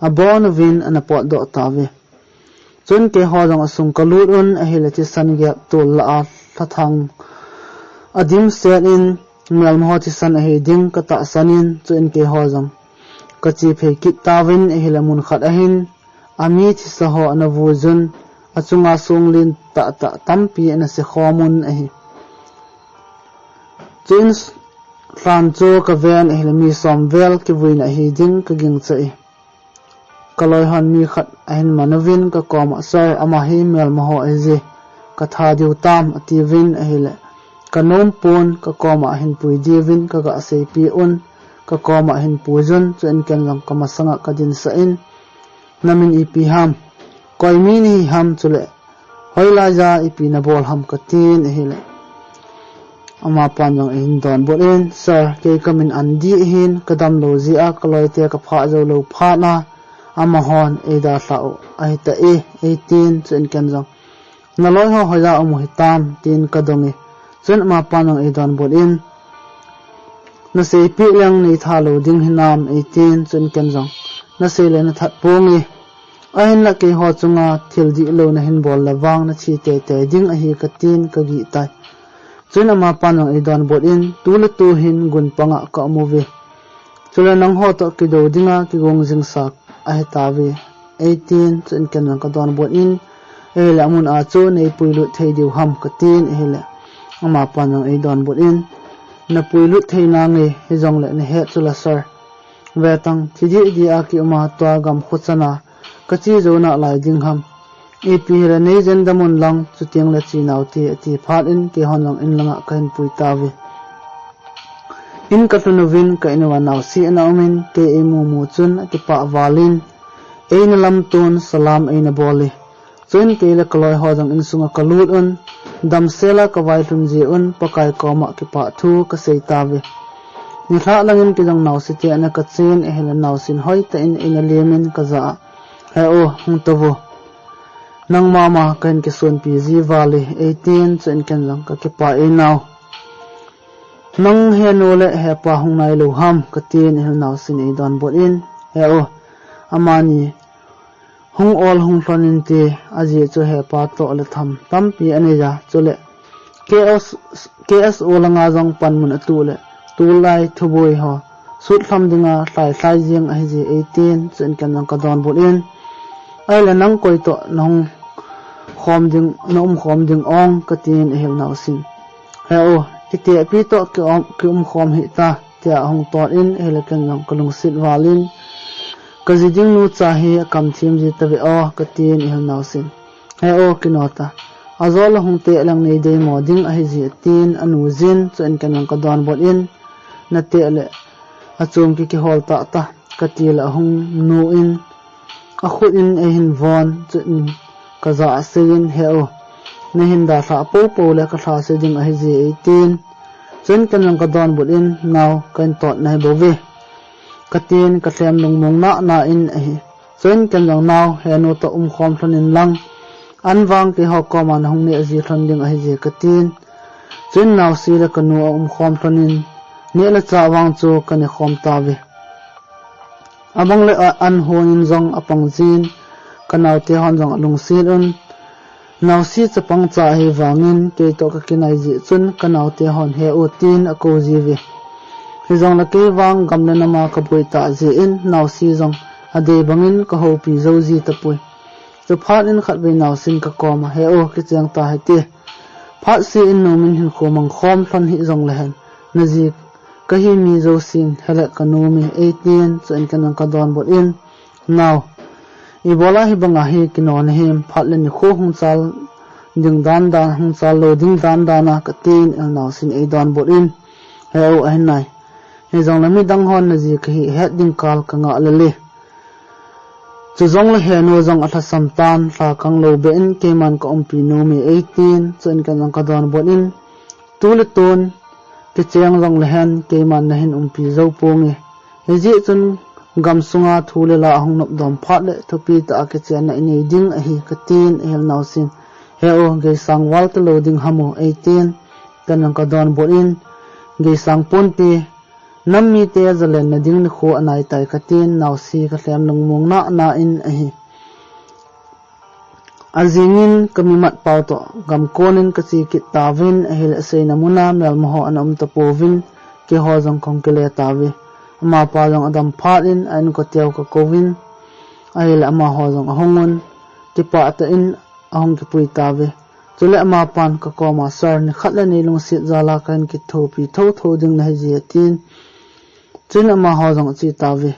abon vin an po do tawe chun ke ho jong asung kalurun a hilati san ge tul la thang adim set in mel moho ti san a he ding ka ta sanin chun ke ho jong ka chi phe ki tawin a hilamun khat a hin ami thi sa ho an vuzun achunga sunglin ta tampi na se khomun a hi chins fan cho ka ven a hilami somvel ki buin a hi ding ka ging chai kaloi han mi khat ahin manavin ka koma sir ama hi mel maho ezi ka tha diu tam ativin ahile kanom pon ka koma hin pui divin ka ga sei pi un ka koma hin pujun chen ken lang ka masanga ka din sa in namin ipi ham koi min hi ham chule hoila ja ipi na bol ham ka tin ahile ama pan yang in don bol in sir ke kamin andi hin kadam lo ji a kaloi te ka pha zo lo pha na ama hon eda sao ai ta 18 chen ken jang na loi ho hoya amu hitam tin kadongi chen ma panang edon bol in na sei pi lang ni tha lo ding hinam 18 chen ken jang na sei le na that pongi ahin la ke ho chunga thil di lo na hin bol lawang na chi te te ding a hi ka tin ka gi tai chen ma panang edon bol in tu le tu hin gun panga ka mu ve chula nang ho to ki do dinga ki gong jing sak ai ta ve 18 chen ken jang ka don bol in ele amun a chu nei puilu thei diu ham ka tin ele ama panang ei don bol in na puilu thei na nge he jong le ne he chula sir ve tang thiji di a ki ma twa gam khuchana ka chi zo na lai ding ham e pi ra nei jen damun lang chu tiang la chi nau ti phat in ke hon lang in langa kain pui ta ve in ka tu novin ka in wa nau si na umin ke e mu chun ti pa walin e na lam tun salam e na boli chen ke la kaloi ho jang in sunga kalut un dam sela ka vai tum ji un pakai koma ki pa thu ka sei ta ve ni tha langin ki jang nau si te na ka chen e hela nau sin hoi ta in lemin ka za he o hung to vo nang mama kan ki son pi ji vale 18 chen ken jang ka ki pa e nau nang he no le he pa hung nai lo ham ka tin hel nau sin e don bol in he o amani hung all hung flonin te aji chu he pa to le tham tam pi ani ja chule ks olanga jong pan mun atu le tu lai thuboi ho sut tham dinga sai jing a ji 18 chen kan jang ka don bol in ai la nang koi to nong khom ding nom khom ding ong ka tin hel nau sin he o ti pi to ki khom hi ta tia hung to in hel kan jang kalung sit walin ka jiding nu chahi kam thim ji tabe o ka tin hel nau sin he o kinota azol hung te lang nei dei moding a hi ji tin anu jin chen kan ka don bol in na te le achum ki hol ta ka til a hung nu in a khut in a hin von chen ka za sein he o na hin da sa po le ka tha se ding a hi ji 18 chen kan ka don bol in naw kan tot nai bo ve ka tin ka tlem lung mong na in a hi chen kan jang naw he no to khom thon lang an wang ki ho ko man hung ne ji thon ding a hi ji ka tin chen naw si la ka nu khom thon ne la cha wang chu ka ne khom ta ve abang le an honin jong apang jin kanaw te hon jong lung sil un naw si chapang cha hi wangin ke to ka kinai ji chun kanaw te hon he o tin a ko ji ve hi jong la ke wang gam na ma ka boi ta ji in naw si jong ade bangin ka ho pi zo ji ta pui chu phat in khat ve naw sin ka ko ma he o ki chang ta he te phat si in no min hin khomang khom thon hi jong la hen na ji ka hi mi zo sin hele ka no mi 18 chen kan ka don bol in now ibola hi banga hi kinon him phat le ni kho hung chal ding dan hung chal lo ding dan na ka tin el naw sin e don bol in he o ai nai he jong la mi dang hon na ji ka hi het ding kal ka nga le chu jong la he no jong atha sam tan la kang lo be in ke man ka pi no mi 18 chen kan ka don bol in tu le ton ke cheng jong la hen ke man na hin pi zo ponge he ji chun gam sunga thule la hung nop dom phat le thopi ta ke chen na ini ding a hi ka tin hel naw sin he o ge sang wal to loading hamo 18 kan ka don bol in ge sang pon ti nammi te zalen na ding ni kho anai tai ka tin naw si ka hlem nung mong na in a hi azingin kamimat pau to gam konin ka chi ki tawin a hil sei namuna mel mo anam to povin ke ho jong kong ke le tawi ma pa jong adam phat in an ko tiaw ka kovin ai la ma ho jong hongun ti pa ta in ahong ki pui tawi chule ma pan ka ko ma sar ni khatla ni lung sit zala kan ki tho ding na ji tin chin ma ho jong chi tawi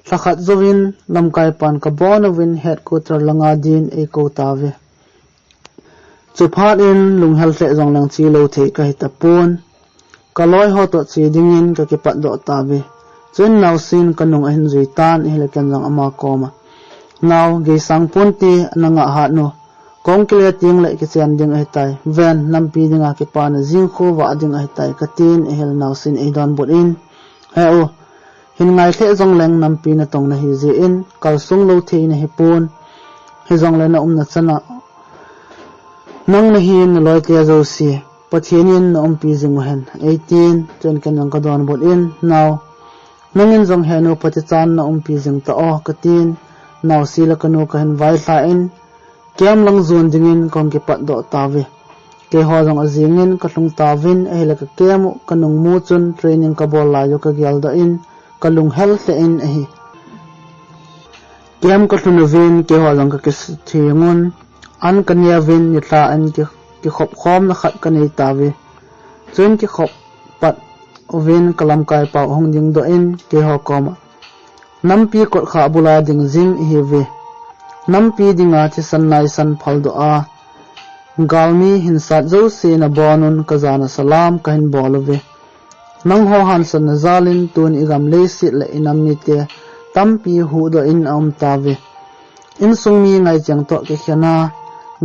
thakhat zovin lamkai pan ka bonavin headquarter langa din e ko tave chuphat in lunghal tle jong lang chi lo thei ka hitapon kaloi ho to chi dingin ka ki pat do tave chen naw sin kanung a hin zui tan hele kan jang ama koma naw ge sang punti ananga ha no kong kle ting le ki chen ding ai tai van nampi dinga ki pan jing kho wa ding ai tai ka tin hel naw sin e don bot in he o hin ngai the jong leng nampi na tong na hi je in kal sung lo thei na hi pon he jong le na na chana nang na hi na loi te zo si pathianin na pi jing hen 18 chen kan yang ka don bot in naw nangin jong he no pati chan na pi jing ta o ka tin naw si la kanu ka hen vai tha in kiam lang zon dingin kong ki pat do tawe ke ho jong azingin ka hlung tawin e la ka kiam kanung mu chun training ka bol la yo ka gyal da in kalung health in e kiam ka hlun vin ke ho jong ka kis thingun an kanya vin ni tla an ki khop khom na khat kanei tawe chun ki khop pat ovin kalam kai pa hong ding do in ke ho koma nampi ko kha bula ding jing hi ve nampi dinga chi sannai san phal do a galmi hinsat zo se na bonun kazana salam kahin bolove nang ho han san na zalin tun igam le sit le inamni te tampi hu do in am tave in sungmi ngai chang to ke khana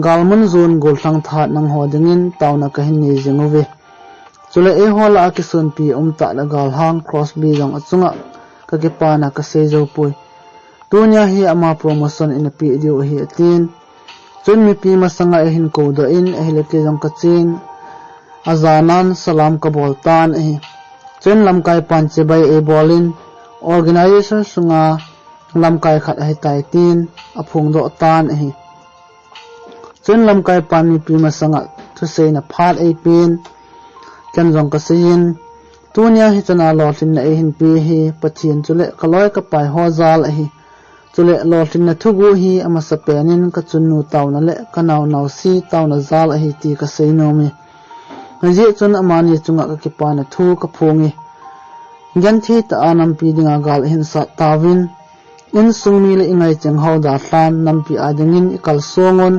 galmun zon gol thang that nang ho dingin tawna kahin ni jingove chule e hola ki sun pi ta la gal hang crossby jang achunga ka ke pana ka se zo pui tunya hi ama promotion in a video hi atin chun mi pi masanga e hin ko do in e le ke jong ka chin azanan salam ka boltan e chen lamkai panche bai e bolin organization sunga lamkai khat ai tai tin aphung do tan e chen lamkai pan mi pi masanga thu se na phat e pin kan jong ka sin tunya hi chana lolin na e hin pi hi pathin chule kaloi ka pai ho zal e hi chule lolin na thugu hi ama sapenin ka chunnu tawna le kanaw naw si tawna zal a hi ti ka seino mi haji chun amani chunga ka kipana thu ka phongi gan thi ta anam pi dinga gal hin sa tawin in sungmi le ingai cheng ho da hlan nam pi adingin ikal songon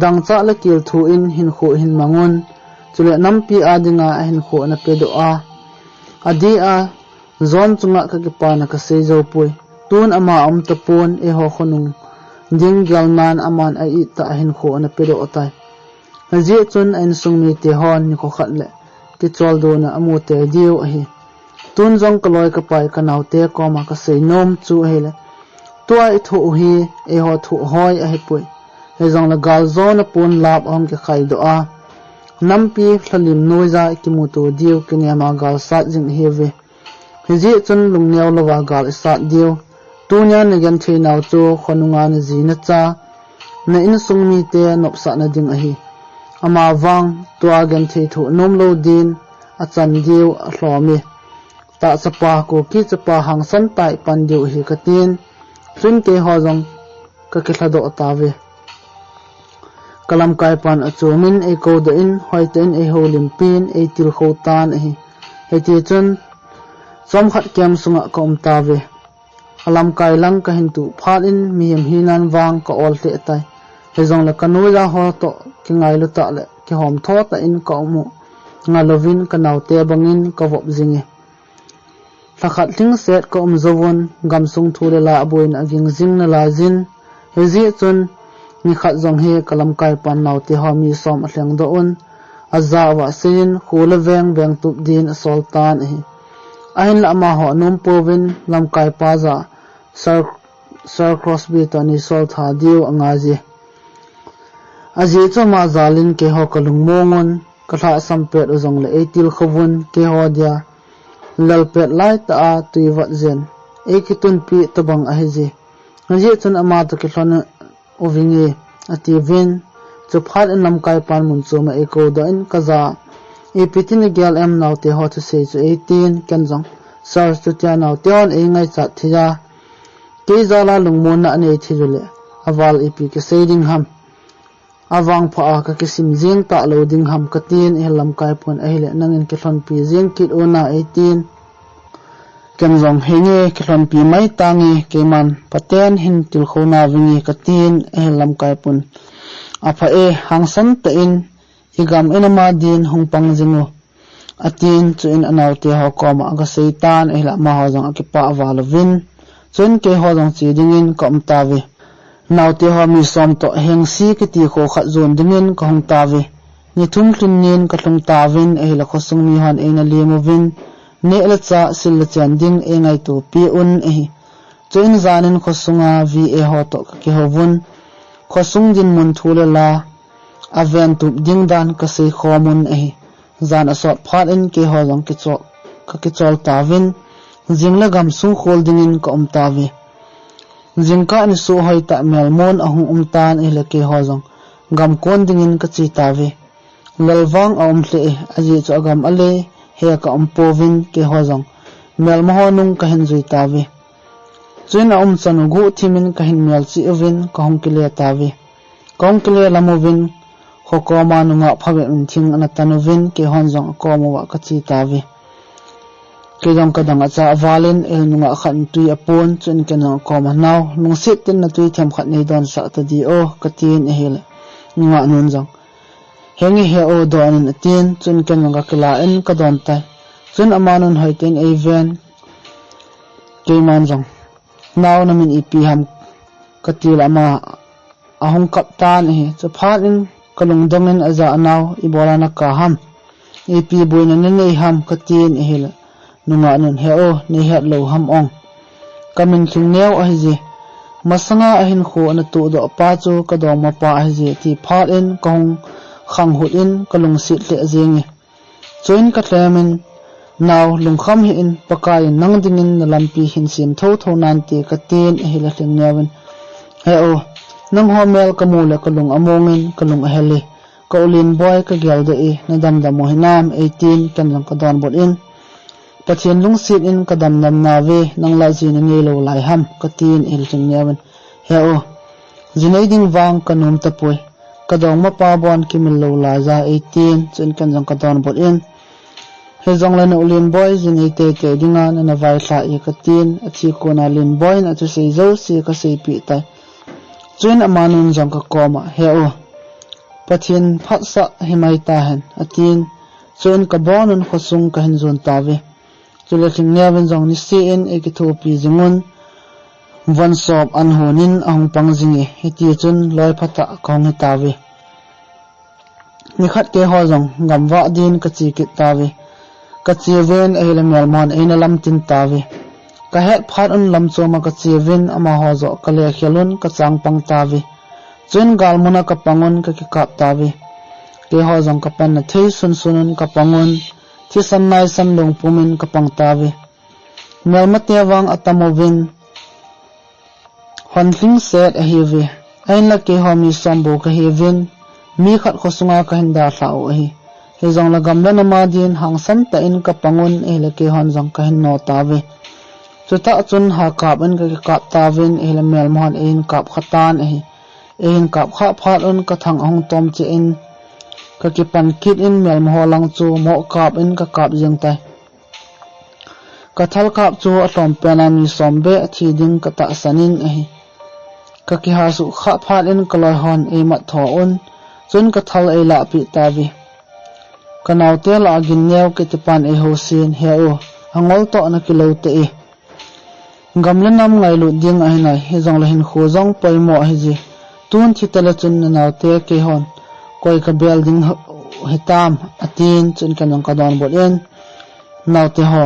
dang cha le kil thu in hin kho hin mangon chule nam pi adinga hin kho na pe do a adi a zon chunga ka kipana ka se zo pui tun ama tapon e ho khonung ding galman aman ai ta hin kho na pero otai haji chun en sungmi te hon ni kho khat le ti chol do na amu te diu a hi tun jong kaloi ka pai ka naw te ko ma ka sei nom chu hele tuai thu hi e ho thu hoi a hi pui he jong la gal zon a pun lap ong ke khai do a nampi thalim noiza ki mu to diu ki ne ma gal sat jing hi ve haji chun lungnyaw lawa gal sat diu tunya na gan thei naw chu khonunga na zina cha na in sungmi te nopsa na ding a hi ama wang tua gan thei thu nom lo din a chan diu a hlomi ta chapa ko ki chapa hang san tai pan diu hi katin trin ke ho jong ka ke thado tawe kalam kai pan achumin e ko da in hoiten e holim pin e til kho tan hi he ti chun som khat kem sunga kom tawe alam kai lang ka hintu phat in miem hinan wang ka ol te tai he jong la kanu ja ho to ki ngai lu ta le ki hom tho ta in ka mu ngalovin ka naw te bangin ka wop jinge thakhat thing set ko zawon gamsung thule la aboin aging jing na la jin he ji chun ni khat jong he kalam kai pan naw te ho mi som ahleng do on azawa sin khula veng veng tup din sultan hi ain la ma ho num povin lam kai pa za sir crossby tani sol tha diu anga ji aji chama zalin ke ho kalung mongon katha sampet ozong le etil khawun ke ho dia lalpet lai ta a tuiwat zen ekitun pi tabang a heji aji chun ama to ke hlona ovingi ati vin chuphat in lam kai pan mun chuma eko da in kaza epitin gyal em naw te ho to se chu 18 kanjong sar chu tia naw tion e ngai chat thia ke zala lungmon na ne thirule awal epi ke seding ham awang pha ka kisim jing ta loading ham katin elam kai pon ahile nangin ke thon pi jing kit ona 18 ken zong henge khlon pi mai tangi keman paten hin til khona wingi katin lam kai pun apa hangsan ta in igam enama din hungpang jingu atin chu in anaw te ho koma aga seitan ela ma ho jang akipa awalovin chun ke ho jang chi dingin kom tawi naw te ho mi som to heng si ki ti kho kha zon dingin ka hong tawi ni thum tlin nin ka tlung tawin ela khosung mi han ena lemovin ne la cha sil la chan ding engai tu pi un chuin zanin khosunga vi ho to ki hovun khosung din mun thule la aven tu ding dan ka sei khomun zan asot phat in ke ho jong ki chol tawin jingla gam su holding in ka tawi jingka ni su hoi ta melmon ahung tan ele ke ho jong gam kon dingin ka chi tawi lalwang tle aji chu agam ale he ka povin ke ho jong melmo nung ka hin zui tawi chuin chanu gu thimin ka hin mel chi ovin ka hong kile tawi kong kile lamovin hokoma nunga phabe thing anatanuvin ke honjong komowa kachi tawi ke jong kadang acha valin nunga khan tui apon chun kenang koma naw nung sit tin na tui tham khat nei don sa ta di o katin hel nunga nun jong hengi he o don in atin chun kenang ka kala en ka don ta chun amanun hoiten even ke man jong naw namin ipi ham katil ama ahong kaptan chu phatin kalung dongin aza anaw ibola na kaham ipi buina nei ham katin hel nunga nun heo ni het lo ham ong kamin thingneu a ji masanga ahin kho na tu do pa chu ka dong ma pa a ji ti phat in kong khang hut in kalung sit le jingi join ka tlemin naw lungkham hi in pakai nang dingin na lampi hin sim tho nan ti katin hela thingnewin heo nang homel kamula kalung amongin kalung aheli kaulin boy ka gyalde na damdam mo hinam 18 kamlang ka don bot in pathian lung sit in kadam nam nawe nang la jin nge lo lai ham katin il ching nyawan heo jinai ding wang kanum tapoi kadong ma pa bon kimil lo la za 18 chun kanjang ka don bot in he jong la no ulin boy jinai te dinga na vai tha e katin achi ko na lin boy na chu sei zo si ka sei pi tai chuin amanun jong ka koma heo pathian phatsa himai ta han atin chuin ka bonun khosung ka hin zon tawe chule thingnewen jong ni si in ekithopi jingun van sop an honin ahung pangjingi hiti chun loi phata kong tawe ni khat ke ho jong gamwa din ka chi ki tawe ka chi ven elamel mon ena lam tin tawe ka het phat un lam choma ka chi ven ama ho zo ka le khelun ka chang pang tawe chun galmuna ka pangun ka ki kap tawe ke ho jong ka pan na thei sun sunun ka pangun thi san nai san long pumin ka pang tawe melmate wang atamovin honling set a heavy ain la ke homi sambo ka hevin mi khat khosunga ka hinda thlao hi he jong la gamla na ma din hangsan ta in ka pangun ele ke hon jong ka hin no tawe chuta chun ha kap an ka kap tawin ele mel mon in kap khatan in kap kha phat un ka thang hong tom che in ka ki pan kit in mel mo lang chu mo kap in ka kap jeng tai ka thal kap chu atom penami sombe thi ding ka ta sanin ka ki ha su kha phat in kaloi hon e ma tho un chun ka thal e la pi tawi kanaw te la gin neu ke te pan e ho sin heo hangol to na kilo te gamlanam ngai lu ding ai nai he jong la hin kho jong poimo hi ji tun thi tala chun na naw te ke hon koi ka building hitam atin chun kanang ka don bot en naw te ho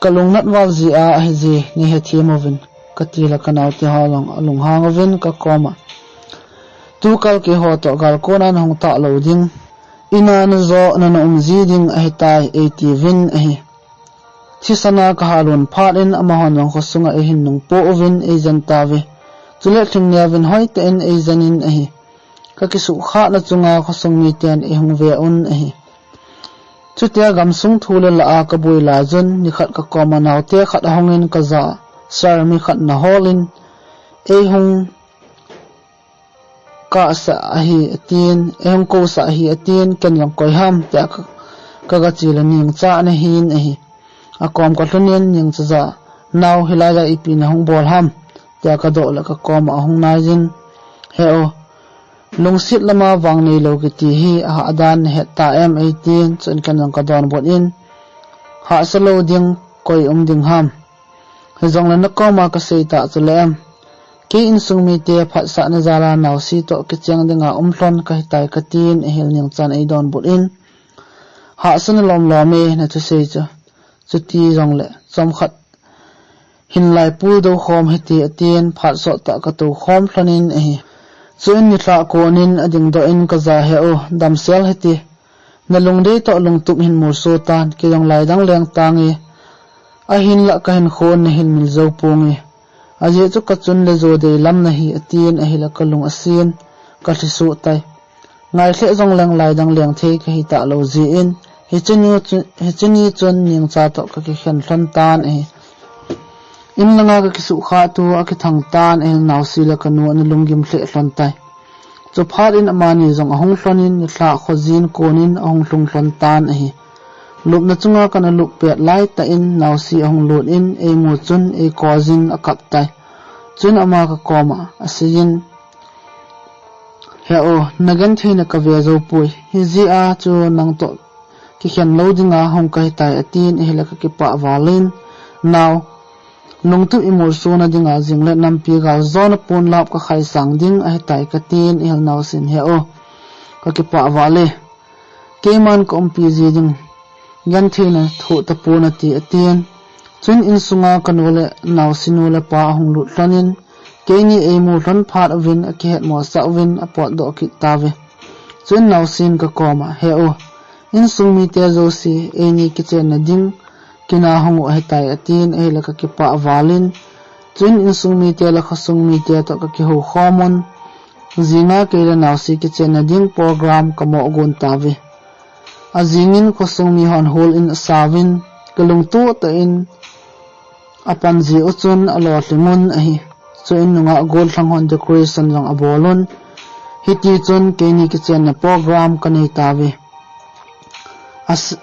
kalung nat wal ji a hi ji ni he thimovin katila kanaw te ho long alung hangovin ka koma tu kal ke ho to gal konan hong ta lo ding ina na zo na umji ding a hitai 80 vin thisana ka halon phatin amahon jong khosunga hin nung po ovin e jantawe chule thingnewin hoite en e janin ka kisu kha na chunga khosung mi ten e hungve un chutia gamsung thule la a ka bui la jun ni khat ka koma naw te khat hongin ka za sar mi khat na holin e hung ka sa hi atin e hung ko sa hi atin ken yang koi ham ta ka ga chila ning cha na hin akom ka thlunin ning chaza naw hilaga ipin hong bol ham tia ka do la ka kom a hong najin he o lungsit lama wang nei lo ki ti hi a adan het ta M18 chun kan ka don bot in ha salo ding koi ding ham hezong na ko ma ka sei ta chulem ki in sung mi te phat sa na zala naw si to ki chang dinga hlon ka hitai ka tin e hel ning chan ei don bot in ha san lom lome na chu sei cha chuti jong le chom khat hin lai pu do khom heti atien phat so ta ka to khom thlonin e chuin ni tla konin ading do in ka za he o dam sel heti na lung de to lung tup hin mur so tan ki jong lai dang leng tangi a hin la ka hin khon na hin mil zo pongi aje chu ka chun le zo de lam na hi atien a hila ka lung asin ka thi su tai ngai hle jong leng lai dang leng the ka hi ta lo ji in hi chini chun ning cha to ka ki khen thon tan e in langa ka ki su kha tu a ki thang tan e naw si la ka nu an lungim hle hlon tai chu phar in amani jong ahong hlonin ni thla khojin konin ahong hlung hlon tan e lup na chunga kana lup pet lai ta in naw si ahong lut in e mu chun e kozin akap tai chun ama ka koma asin he o nagan thina ka ve zo pui hi ji a chu nang to ki khen lo dinga hong kai tai atin e la ka ki pa walin naw nung tu imur su na dinga jingle nam pi ga zon pon lap ka khai sang ding a tai ka tin e naw sin he o ka ki pa wale ke man kom pi ji ding gan thina thu ta pona ti atien chun in sunga kanole naw sinule pa hong lut tlanin ke ni e mu hlon phat win a ke het mo sa win a pot do ki tawe chun naw sin ka koma he o in sung mi te zo si e ni ki chen na ding kina hong o hetai atin e la ka ki pa walin chun in sung mi te la khasung mi te to ka ki ho khomon zinga ke la naw si ki chen na ding program ka mo gon tawe azingin khosung mi hon hol in sawin kalung tu ta in apan ji uchun alo limun ahi so in nga gol thang hon decoration jong abolon hiti chun ke ni ki chen na program ka nei tawe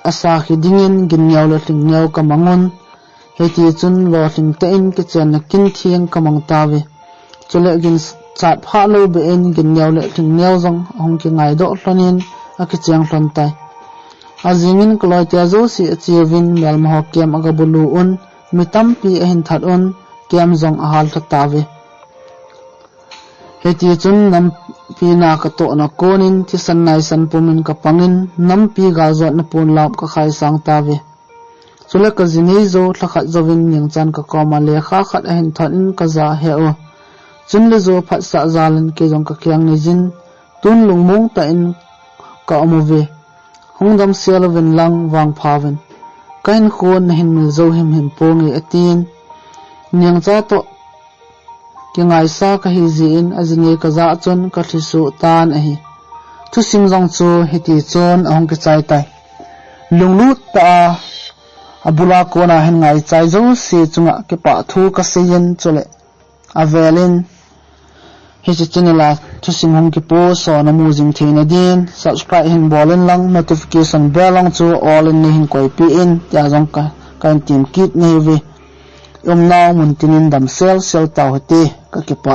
asa khidingin ginyaw la tingyaw ka mangon heti chun lo thing ta in ki chen na kin thiang ka mang tawe chule gin chat pha lo be in ginyaw la tingyaw jong hong ki ngai do hlonin a ki chang hlon tai azingin kloi tia zo si achievin mel ma kem aga bulu un mitam pi a hin that un kem jong a hal ta tawe heti chun nam pi na ka to na konin ti san nai san pumin ka pangin nam pi ga zo na pun lap ka khai sang tawe chule ka zinei zo thakhat zovin ning chan ka koma le kha khat a hin thon in ka za he o chun le zo phat sa zalan ke jong ka kyang ni jin tun lungmung ta in ka amove hongdam selven lang wang phawen kain khon hin mil zo him pongi atin ning cha to ki ngai sa ka hi zin azini ka za chon ka thisu tan a hi thu sim jong chu hiti chon ahong ki chai tai lunglut ta abula ko na hin ngai chai zo si chunga ki pa thu ka seyin chole avelin hi chi channel thu sim hong ki po so na mu jing thina din subscribe hin bolen lang notification bell lang chu all in hin koi pi in ya jong ka kan team kit nei vi naw mun tinin dam sel taw hete ka ki pa